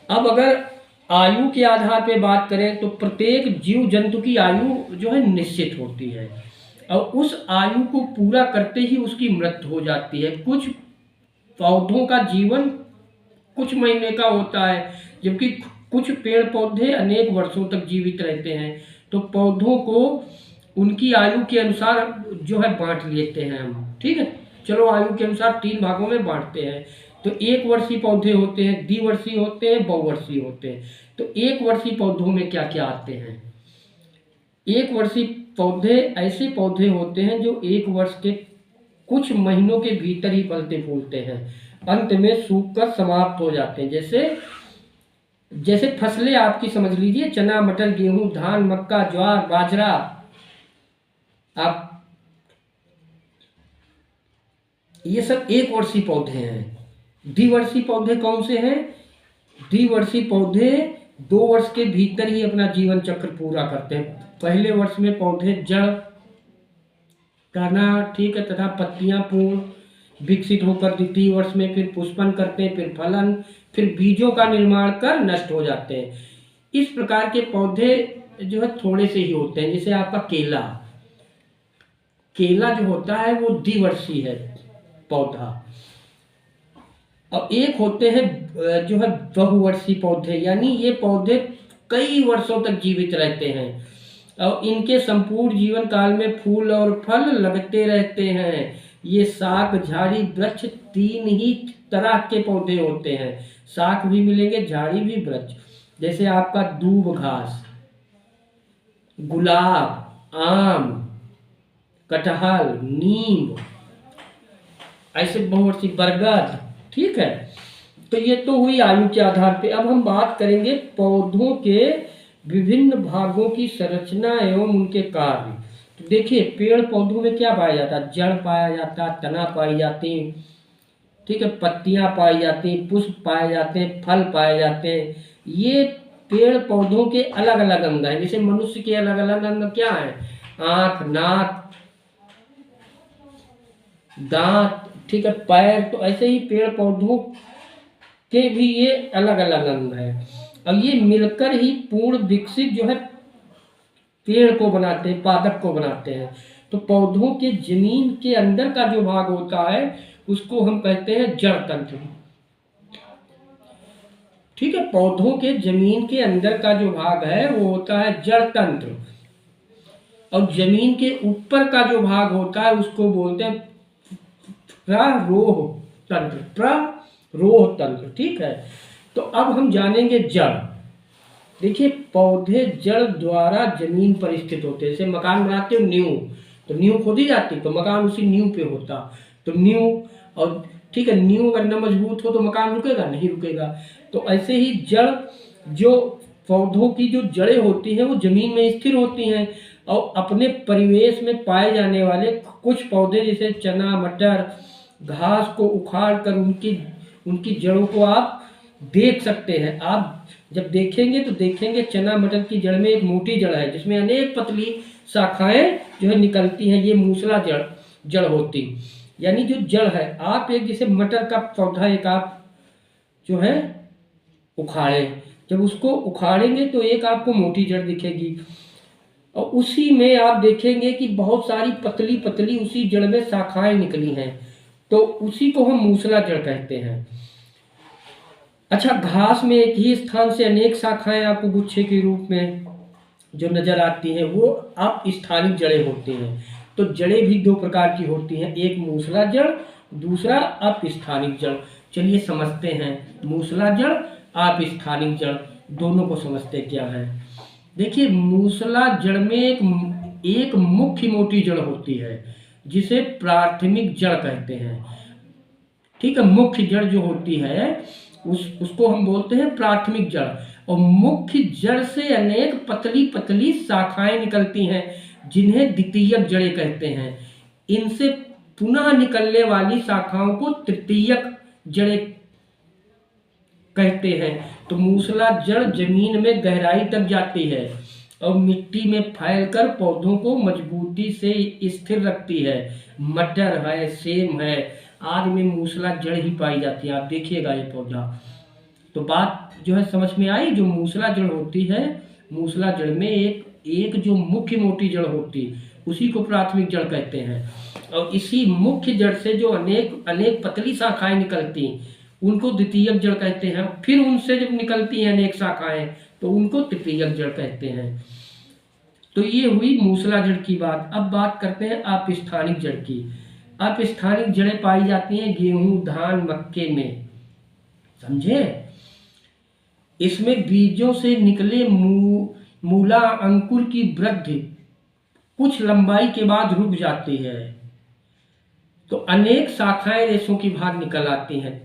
Speaker 1: अब अगर आयु के आधार पे बात करें तो प्रत्येक जीव जंतु की आयु जो है निश्चित होती है, और उस आयु को पूरा करते ही उसकी मृत्यु हो जाती है। कुछ पौधों का जीवन कुछ महीने का होता है, जबकि कुछ पेड़ पौधे अनेक वर्षों तक जीवित रहते हैं। तो पौधों को उनकी आयु के अनुसार जो है बांट लेते हैं हम, ठीक है। चलो, आयु के अनुसार 3 भागों में बांटते हैं। तो 1 वर्षीय पौधे होते हैं, द्विवर्षीय होते हैं, बहुवर्षीय होते हैं। तो 1 वर्षीय पौधों में क्या क्या आते हैं? 1 वर्षीय पौधे ऐसे पौधे होते हैं जो 1 वर्ष के कुछ महीनों के भीतर ही फलते फूलते हैं, अंत में सूख कर समाप्त हो जाते हैं। जैसे फसलें आपकी समझ लीजिए, चना, मटर, गेहूं, धान, मक्का, ज्वार, बाजरा। आप ये सब 1 वर्षीय पौधे हैं। द्विवर्षीय पौधे कौन से हैं? द्विवर्षीय पौधे 2 वर्ष के भीतर ही अपना जीवन चक्र पूरा करते हैं। पहले वर्ष में पौधे जड़, तना, ठीक है, तथा पत्तियां पूर्ण विकसित होकर द्वितीय वर्ष में फिर पुष्पन करते हैं, फिर फलन, फिर बीजों का निर्माण कर नष्ट हो जाते हैं। इस प्रकार के पौधे जो है थोड़े से ही होते हैं। जैसे आपका केला जो होता है वो द्विवर्षीय है पौधा। और एक होते हैं जो है बहुवर्षीय पौधे, यानी ये पौधे कई वर्षों तक जीवित रहते हैं, और इनके संपूर्ण जीवन काल में फूल और फल लगते रहते हैं। ये शाक, झाड़ी, वृक्ष 3 ही तरह के पौधे होते हैं। शाक भी मिलेंगे, झाड़ी भी, वृक्ष। जैसे आपका दूब घास, गुलाब, आम, कटहल, नीम, ऐसे बहुवर्षीय बरगद, ठीक है। तो ये तो हुई आयु के आधार पे। अब हम बात करेंगे पौधों के विभिन्न भागों की संरचना एवं उनके कार्य। तो देखिए पेड़ पौधों में क्या पाया जाता है, जड़ पाया जाता है, तना पाई जाती, ठीक है, पत्तियां पाई जाती हैं, पुष्प पाए जाते हैं, फल पाए जाते हैं। ये पेड़ पौधों के अलग अलग अंग हैं। जैसे मनुष्य के अलग अलग अंग क्या है, आंख, नाक, दांत, ठीक है, पैर। तो ऐसे ही पेड़ पौधों के भी ये अलग अलग अंग है। अब ये मिलकर ही पूर्ण विकसित जो है पेड़ को बनाते हैं, पादप को बनाते हैं। तो पौधों के जमीन के अंदर का जो भाग होता है उसको हम कहते हैं जड़ तंत्र। ठीक है, पौधों के जमीन के अंदर का जो भाग है वो होता है जड़ तंत्र, और जमीन के ऊपर का जो भाग होता है उसको बोलते हैं प्ररोह तंत्र, प्ररोह तंत्र। ठीक है, तो अब हम जानेंगे जड़। देखिए पौधे जड़ द्वारा जमीन पर स्थित होते हैं। जैसे मकान बनाते हो नींव, तो नींव खोदी जाती तो मकान उसी नींव पे होता। तो नींव, और ठीक है, नींव अगर न मजबूत हो तो मकान रुकेगा नहीं, रुकेगा। तो ऐसे ही जड़, जो पौधों की जो जड़ें होती हैं वो जमीन में स्थिर होती हैं, और अपने परिवेश में पाए जाने वाले कुछ पौधे जैसे चना, मटर, घास को उखाड़ कर उनकी उनकी जड़ों को आप देख सकते हैं। आप जब देखेंगे तो देखेंगे चना मटर की जड़ में एक मोटी जड़ है जिसमें अनेक पतली शाखाएं जो है निकलती हैं, ये मूसला जड़ जड़ होती, यानी जो जड़ है। आप एक जैसे मटर का पौधा एक आप जो है उखाड़े, जब उसको उखाड़ेंगे तो एक आपको मोटी जड़ दिखेगी, और उसी में आप देखेंगे कि बहुत सारी पतली पतली उसी जड़ में शाखाएं निकली हैं, तो उसी को हम मूसला जड़ कहते हैं। अच्छा, घास में एक ही स्थान से अनेक शाखाएं आपको गुच्छे के रूप में जो नजर आती हैं वो आप स्थानिक जड़ें होती हैं। तो जड़ें भी दो प्रकार की होती हैं, एक मूसला जड़, दूसरा आप स्थानिक जड़। चलिए समझते हैं मूसला जड़, आप स्थानिक जड़, दोनों को समझते क्या है। देखिए मूसला जड़ में एक मुख्य मोटी जड़ होती है जिसे प्राथमिक जड़ कहते हैं। ठीक है, मुख्य जड़ जो होती है उसको हम बोलते हैं प्राथमिक जड़, और मुख्य जड़ से अनेक पतली पतली शाखाएं निकलती हैं जिन्हें द्वितीयक जड़ें कहते हैं। इनसे पुनः निकलने वाली शाखाओं को तृतीयक जड़ें कहते हैं। तो मूसला जड़ जमीन में गहराई तक जाती है और मिट्टी में फैलकर पौधों को मजबूती से स्थिर रखती है। मटर है, सेम है, आदि में मूसला जड़ ही पाई जाती है। आप देखिएगा ये पौधा। तो बात जो है समझ में आई। जो मूसला जड़ होती है, मूसला जड़ में एक जो मुख्य मोटी जड़ होती उसी को प्राथमिक जड़ कहते हैं, और इसी मुख्य जड़ से जो अनेक अनेक पतली शाखाएं निकलती उनको द्वितीयक जड़ कहते हैं। फिर उनसे जब निकलती हैं अनेक शाखाएं तो उनको तृतीयक जड़ कहते हैं। तो ये हुई मूसला जड़ की बात। अब बात करते हैं आप स्थानिक जड़ की। आप स्थानिक जड़ें पाई जाती हैं गेहूं, धान, मक्के में, समझे। इसमें बीजों से निकले मूला अंकुर की वृद्धि कुछ लंबाई के बाद रुक जाती है, तो अनेक शाखाएं रेशों की भाग निकल आती हैं।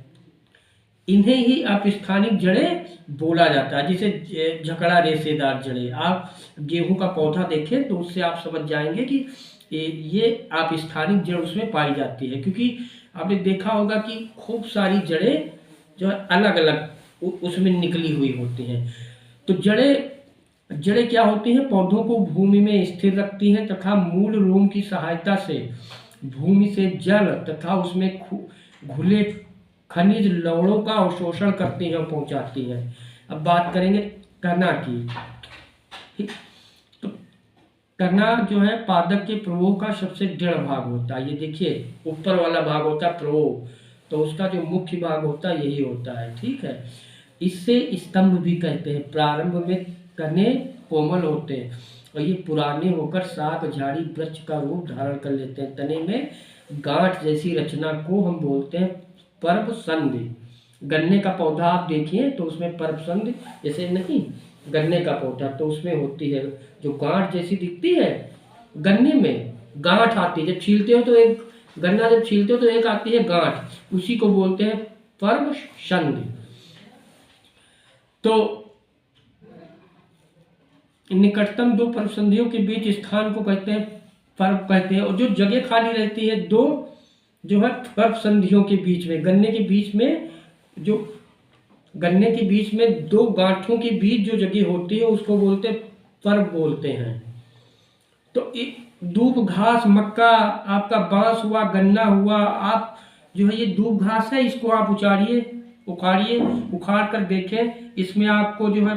Speaker 1: इन्हें ही आप स्थानिक जड़ें बोला जाता है, जिसे झकड़ा रेशेदार जड़ें। आप गेहूं का पौधा देखें तो उससे आप समझ जाएंगे कि ये आप स्थानिक जड़ उसमें पाई जाती है, क्योंकि आपने देखा होगा कि खूब सारी जड़ें जो है अलग अलग उसमें निकली हुई होती हैं। तो जड़ें क्या होती हैं, पौधों को भूमि में स्थिर रखती हैं तथा मूल रूम की सहायता से भूमि से जल तथा उसमें घुले खनिज लवणों का अवशोषण करती हैं और पहुंचाती हैं। अब बात करेंगे तना की। तो तना जो है पादप के प्रवोह का सबसे दृढ़ भाग होता है। ये देखिए ऊपर वाला भाग होता है प्रवोह, तो उसका जो मुख्य भाग होता है यही होता है। ठीक है, इससे स्तंभ भी कहते हैं। प्रारंभ में तने कोमल होते हैं और ये पुराने होकर शाख, झाड़ी, वृक्ष का रूप धारण कर लेते हैं। तने में गांठ जैसी रचना को हम बोलते हैं पर्वसंधि। गन्ने का पौधा आप देखिए तो उसमें पर्वसंधि, जैसे नहीं गन्ने का पौधा तो उसमें होती है जो गांठ जैसी दिखती है, गन्ने में गांठ आती है। जब छीलते हो तो एक गन्ना जब छीलते हो तो एक आती है गांठ, उसी को बोलते हैं पर्वसंधि। तो निकटतम दो पर्व संधियों के बीच स्थान को कहते हैं पर्व कहते हैं। और जो जगह खाली रहती है दो जो है पर्व संधियों के बीच में, गन्ने के बीच में, जो गन्ने के बीच में दो गांठों के बीच जो जगह होती है उसको बोलते हैं पर्व बोलते हैं। तो दूब घास, मक्का, आपका बांस हुआ, गन्ना हुआ, आप जो है ये दूब घास है, इसको आप उखाड़िए, उखाड़ कर देखें, इसमें आपको जो है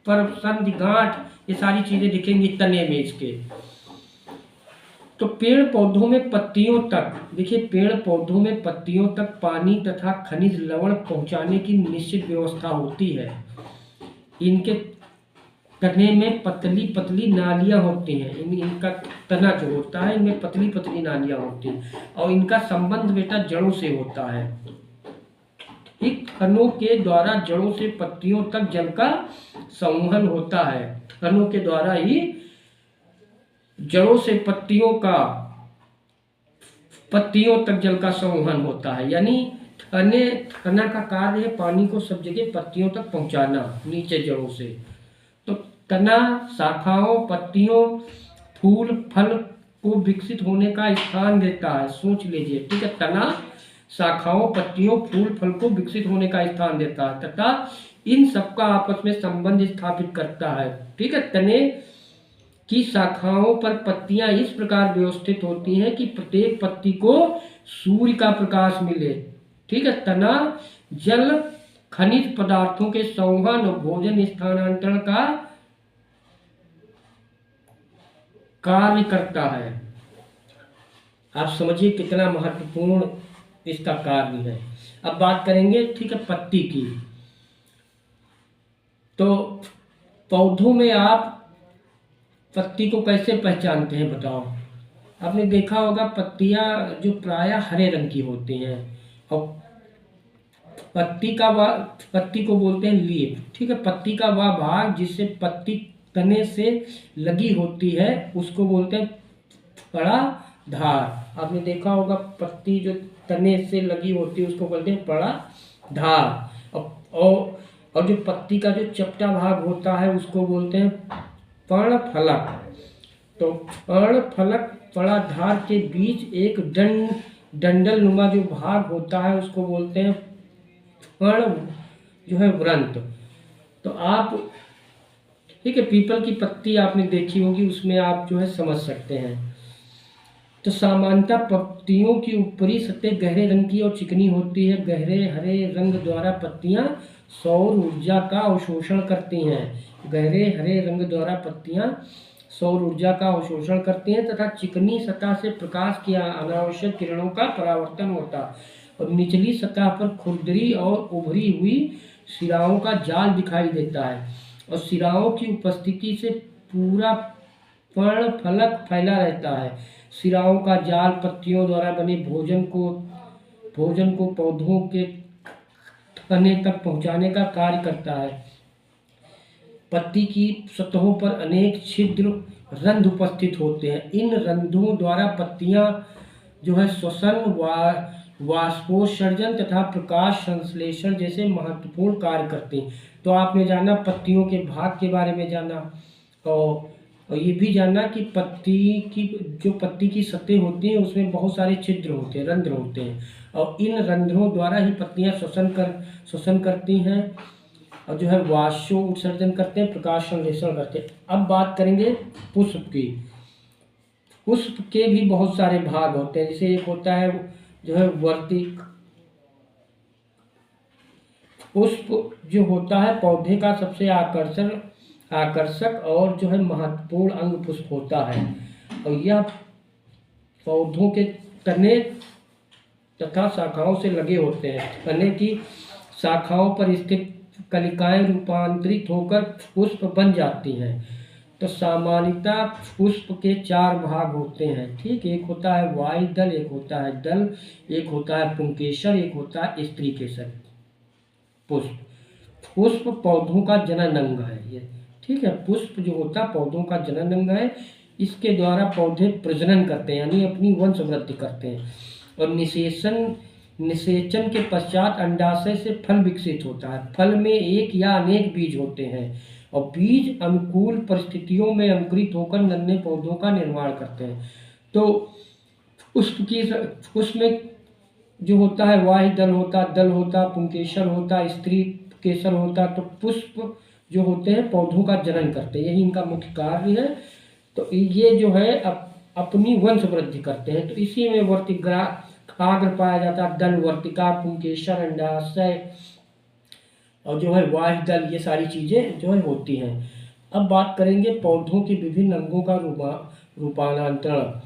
Speaker 1: पर्व, संधि, गांठ, ये सारी चीजें दिखेंगी तने में इसके। तो पेड़ पौधों में पत्तियों तक, देखिए पेड़ पौधों में पत्तियों तक पानी तथा खनिज लवण पहुंचाने की निश्चित व्यवस्था होती है। इनके तने में पतली पतली नालियां होती हैं, इनका तना जो होता है इनमें पतली पतली नालियां होती हैं और इनका संबंध बेटा जड़ों से होता है। ठीक, तनों के द्वारा जड़ों से पत्तियों तक जल का संवहन होता है। तनों के द्वारा ही जड़ों से पत्तियों तक जल का संवहन होता है। यानी तना का कार्य है पानी को सब जगह पत्तियों तक पहुंचाना नीचे जड़ों से। तो तना शाखाओं, पत्तियों, फूल, फल को विकसित होने का स्थान देता है। सोच लीजिए, ठीक है, तना शाखाओं, पत्तियों, फूल, फल को विकसित होने का स्थान देता है तथा इन सबका आपस में संबंध स्थापित करता है। ठीक है, तने की शाखाओं पर पत्तियां इस प्रकार व्यवस्थित होती हैं कि प्रत्येक पत्ती को सूर्य का प्रकाश मिले। ठीक है, तना जल, खनिज पदार्थों के संवहन और भोजन स्थानांतरण का कार्य करता है। आप समझिए कितना महत्वपूर्ण इसका कार्य है। अब बात करेंगे, ठीक है, पत्ती की। तो पौधों में आप पत्ती को कैसे पहचानते हैं बताओ? आपने देखा होगा पत्तियां जो प्रायः हरे रंग की होती हैं और पत्ती को बोलते हैं लीफ। ठीक है, पत्ती का वह भाग जिससे पत्ती तने से लगी होती है उसको बोलते हैं पड़ा धार। आपने देखा होगा पत्ती जो तने से लगी होती है उसको बोलते हैं पड़ा धार। और जो पत्ती का जो चपटा भाग होता है उसको बोलते हैं पर्ण फलक। तो पर्ण फलक, पड़ा धार के बीच एक डंडल नुमा जो भाग होता है उसको बोलते हैं पर्ण जो है व्रंत। तो आप, ठीक है, पीपल की पत्ती आपने देखी होगी, उसमें आप जो है समझ सकते हैं। तो सामान्यतः पत्तियों की ऊपरी सतह गहरे रंग की और चिकनी होती है। गहरे हरे रंग द्वारा पत्तियां सौर ऊर्जा का अवशोषण करती हैं। गहरे हरे रंग द्वारा पत्तियां सौर ऊर्जा का अवशोषण करती हैं तथा चिकनी सतह से प्रकाश की अनावश्यक किरणों का परावर्तन होता है और निचली सतह पर खुरदरी और उभरी हुई शिराओं का जाल दिखाई देता है और शिराओं की उपस्थिति से पूरा पर्ण फलक फैला रहता है। शिराओं का जाल पत्तियों द्वारा बने भोजन को पौधों के तने तक पहुंचाने का कार्य करता है। पत्ती की सतहों पर अनेक छिद्र रंध्र उपस्थित होते हैं। इन रंध्रों द्वारा पत्तियां जो है श्वसन, वाष्पोत्सर्जन तथा प्रकाश संश्लेषण जैसे महत्वपूर्ण कार्य करती हैं। तो आपने जाना पत्तियों के भाग के बारे में जाना और ये भी जाना कि पत्ती की सतह होती हैं उसमें बहुत सारे छिद्र होते हैं, रंध्र होते हैं और इन रंध्रों द्वारा ही पत्तियां श्वसन करती हैं और जो है वाष्प उत्सर्जन करते हैं, प्रकाश संश्लेषण करते हैं। अब बात करेंगे पुष्प की। पुष्प के भी बहुत सारे भाग होते हैं, जैसे एक होता है जो है वर्तिक। पुष्प जो होता है पौधे का सबसे आकर्षक और जो है महत्वपूर्ण अंग पुष्प होता है और यह पौधों के तने तथा शाखाओं से लगे होते हैं। तने की शाखाओं पर स्थित कलिकाएं रूपांतरित होकर पुष्प बन जाती हैं। तो सामान्यतः पुष्प के 4 भाग होते हैं। ठीक, एक होता है वायु दल, एक होता है दल, एक होता है पुंकेसर, एक होता है स्त्री केसर। पुष्प पौधों का जनन अंग है ये। ठीक है, पुष्प जो होता है पौधों का जनन अंग है। इसके द्वारा पौधे प्रजनन करते हैं यानी अपनी वंशवृद्धि करते हैं और निषेचन के पश्चात अंडाशय से फल विकसित होता है। फल में एक या अनेक बीज होते हैं और बीज अनुकूल परिस्थितियों में अंकुरित होकर नन्हे पौधों का निर्माण करते हैं। तो उसमें जो होता है वाही दल होता, पुंकेसर होता, स्त्री केसर होता, तो पुष्प जो होते हैं पौधों का जनन करते हैं, यही इनका मुख्य कार्य है। तो ये जो है अपनी वंश वृद्धि करते हैं। तो इसी में वर्तिकाग्र पाया जाता है, दल, वर्तिका, पुंकेसर, अंडाशय और जो है वाही दल, ये सारी चीज़ें जो है होती हैं। अब बात करेंगे पौधों के विभिन्न अंगों का रूपांतरण।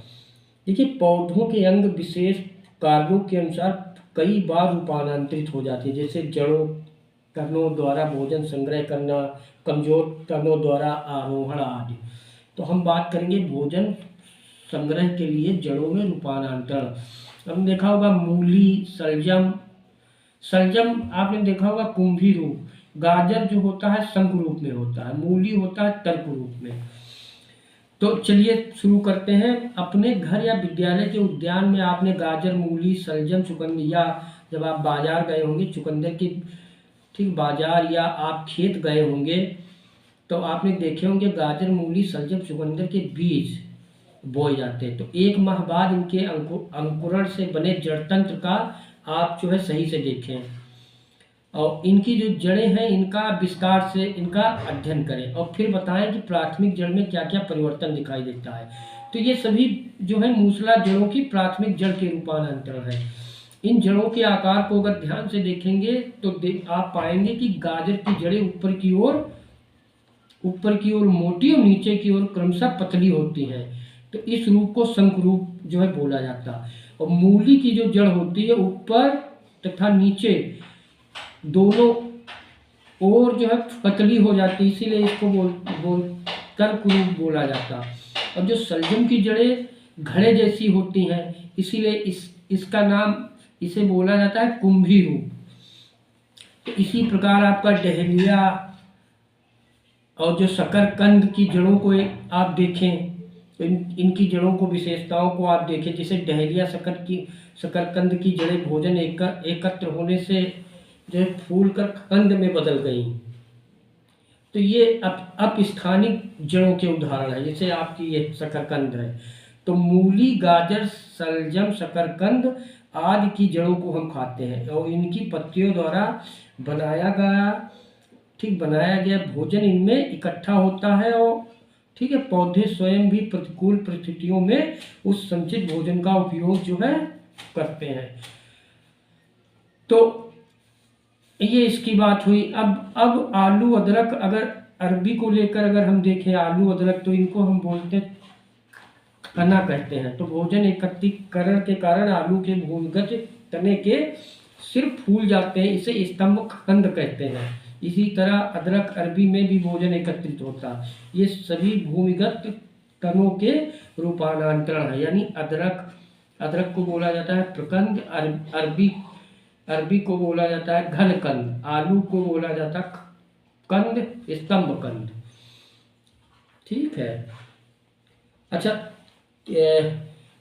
Speaker 1: देखिए, पौधों के अंग विशेष कार्यों के अनुसार कई बार रूपांतरित हो जाते हैं, जैसे जड़ों तनों द्वारा भोजन संग्रह करना, कमजोर तनों द्वारा आरोहण आदि। तो हम बात करेंगे भोजन संग्रह के लिए जड़ों में रूपांतरण। हमने देखा होगा मूली, सलजम आपने देखा होगा कुंभी रूप, गाजर जो होता है शंकु रूप में होता है, मूली होता है तर्क रूप में। तो चलिए शुरू करते हैं। अपने घर या विद्यालय के उद्यान में आपने गाजर, मूली, सलजम, चुकंदर, या जब आप बाजार गए होंगे चुकंदर की, ठीक, बाजार या आप खेत गए होंगे तो आपने देखे होंगे गाजर, मूली, सलजम, चुकंदर के बीज बोए जाते हैं। तो 1 माह बाद इनके अंकुरण से बने जड़ तंत्र का आप जो है सही से देखें, और इनकी जो जड़ें हैं इनका विस्तार से इनका अध्ययन करें, और फिर बताएं कि प्राथमिक जड़ में क्या क्या परिवर्तन दिखाई देता है। तो ये सभी जो है मूसला जड़ों की प्राथमिक जड़ के रूपांतरण है। इन जड़ों के आकार को अगर ध्यान से देखेंगे तो आप पाएंगे कि गाजर की जड़ें ऊपर की ओर मोटी और नीचे की ओर क्रमशः पतली होती हैं। तो इस रूप को शंकु रूप जो है बोला जाता है। और मूली की जो जड़ होती है ऊपर तथा नीचे दोनों ओर जो है पतली हो जाती है, इसीलिए इसको कर्क रूप बोला जाता। और जो सलजम की जड़ें घड़े जैसी होती हैं, इसीलिए इसका नाम इसे बोला जाता है कुंभी रूप। तो इसी प्रकार आपका डहेलिया और जो शकरकंद की जड़ों को आप देखें तो इनकी जड़ों को, विशेषताओं को आप देखें, जैसे डहेलिया शकरकंद की जड़ें भोजन एकत्र होने से जो है फूल कर कंद में बदल गई। तो ये अपस्थानिक जड़ों के उदाहरण है, जैसे आपकी ये शकरकंद है। तो मूली, गाजर, सलजम, शकरकंद आदि की जड़ों को हम खाते हैं, और इनकी पत्तियों द्वारा बनाया गया भोजन इनमें इकट्ठा होता है, और ठीक है, पौधे स्वयं भी प्रतिकूल परिस्थितियों में उस संचित भोजन का उपयोग जो है करते हैं। तो ये इसकी बात हुई। अब आलू अदरक, अगर अरबी को लेकर अगर हम देखें आलू अदरक, तो इनको हम बोलते हैं तना कहते हैं। तो भोजन एकत्रीकरण के कारण आलू के भूमिगत तने के सिर्फ फूल जाते हैं, इसे स्तंभ खंड कहते हैं। इसी तरह अदरक अरबी में भी भोजन एकत्रित होता है। ये सभी भूमिगत तनों के रूपांतरण है, यानी अदरक को बोला जाता है प्रकंद, अरबी को बोला जाता है घन कंद, आलू को बोला जाता है कंद, स्तंभ कंद। ठीक है। अच्छा,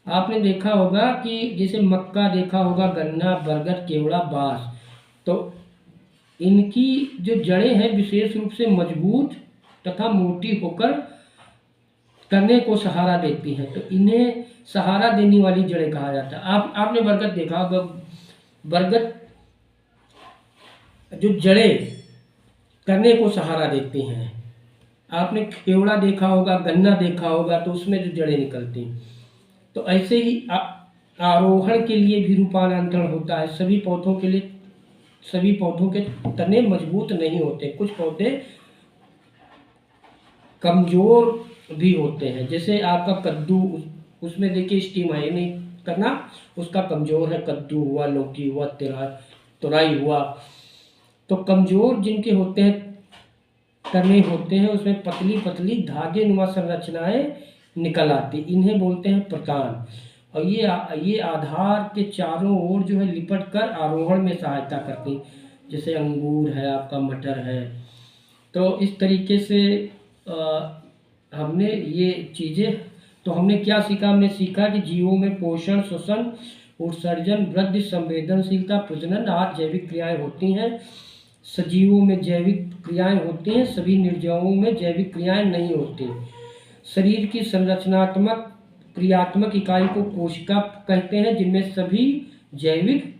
Speaker 1: आपने देखा होगा कि जैसे मक्का देखा होगा, गन्ना, बरगद, केवड़ा, बांस, तो इनकी जो जड़ें हैं विशेष रूप से मजबूत तथा मोटी होकर तने को सहारा देती हैं। तो इन्हें सहारा देने वाली जड़ें कहा जाता है। आपने बरगद देखा होगा, बरगद जो जड़ें तने को सहारा देती हैं। आपने केवड़ा देखा होगा, गन्ना देखा होगा, तो उसमें जो जड़ें निकलती हैं। तो ऐसे ही आरोहण के लिए भी रूपांतरण होता है। सभी पौधों के तने मजबूत नहीं होते, कुछ पौधे कमजोर भी होते हैं। जैसे आपका कद्दू, उसमें देखिए स्टीम है नहीं करना, उसका कमजोर है। कद्दू हुआ, लौकी हुआ, तुरई हुआ, तो कमजोर जिनके होते हैं तने होते हैं, उसमें पतली पतली धागे नुमा संरचनाएं निकल आती, इन्हें बोलते हैं प्रतान। और ये आधार के चारों ओर जो है लिपट कर आरोहण में सहायता करती, जैसे अंगूर है, आपका मटर है। तो इस तरीके से हमने ये चीज़ें, तो हमने क्या सीखा? हमने सीखा कि जीवों में पोषण, श्वसन, उत्सर्जन, वृद्धि, संवेदनशीलता, प्रजनन आदि जैविक क्रियाएं होती हैं। सजीवों में जैविक क्रियाएं होती हैं, सभी निर्जीवों में जैविक क्रियाएं नहीं होती। शरीर की संरचनात्मक क्रियात्मक इकाई को कोशिका कहते हैं, जिनमें सभी जैविक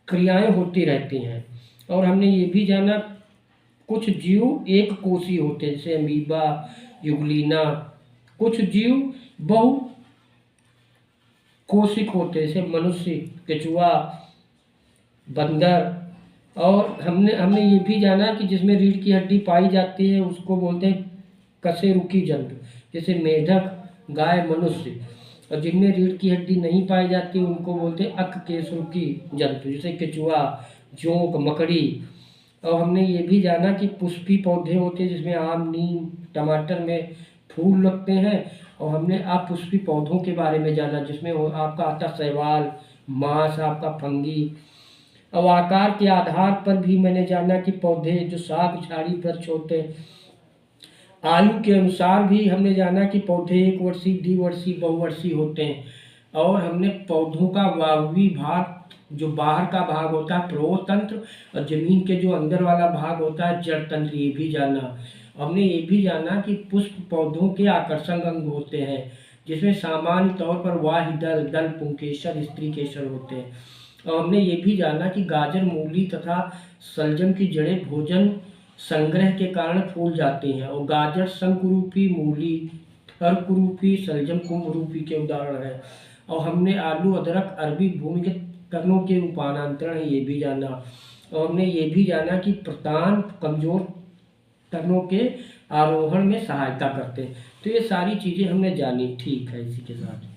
Speaker 1: क्रियाएं होती रहती हैं। और हमने ये भी जाना कुछ जीव एक कोषी होते हैं, जैसे अमीबा, यूग्लिना। कुछ जीव बहु कोशिक होते हैं, जैसे मनुष्य, केचुआ, बंदर। और हमने हमने ये भी जाना कि जिसमें रीढ़ की हड्डी पाई जाती है उसको बोलते हैं कशेरुकी जंतु, जैसे मेढक, गाय, मनुष्य। और जिनमें रीढ़ की हड्डी नहीं पाई जाती उनको बोलते हैं अकशेरुकी जंतु, जैसे केचुआ, जोंक, मकड़ी। और हमने ये भी जाना कि पुष्पी पौधे होते हैं, जिसमें आम, नीम, टमाटर में फूल लगते हैं। और हमने अपुष्पी पौधों के बारे में जाना, जिसमें आपका आता शैवाल, मांस, आपका फंगी। अब आकार के आधार पर भी मैंने जाना कि पौधे जो शाक, झाड़ी, वृक्ष होते हैं। आयु के अनुसार भी हमने जाना कि पौधे एक वर्षीय, द्विवर्षीय, बहुवर्षीय होते हैं। और हमने पौधों का वायवीय भाग, जो बाहर का भाग होता है प्रोतंत्र, और जमीन के जो अंदर वाला भाग होता है जड़ तंत्र, ये भी जाना। हमने ये भी जाना कि पुष्प पौधों के आकर्षण अंग होते हैं, जिसमें सामान्य तौर पर वाह्य दल, दल पुंकेसर, स्त्री केसर होते हैं। और हमने ये भी जाना कि गाजर, मूली तथा शलजम की जड़ें भोजन संग्रह के कारण फूल जाती हैं। और गाजर शंकुरूपी, मूली अर्करूपी, शलजम कुंभरूपी के उदाहरण हैं। और हमने आलू, अदरक, अरबी भूमिगत तनों के रूपांतरण ये भी जाना। और हमने ये भी जाना कि प्रतान कमजोर तनों के आरोहण में सहायता करते हैं। तो ये सारी चीज़ें हमने जानी। ठीक है, इसी के साथ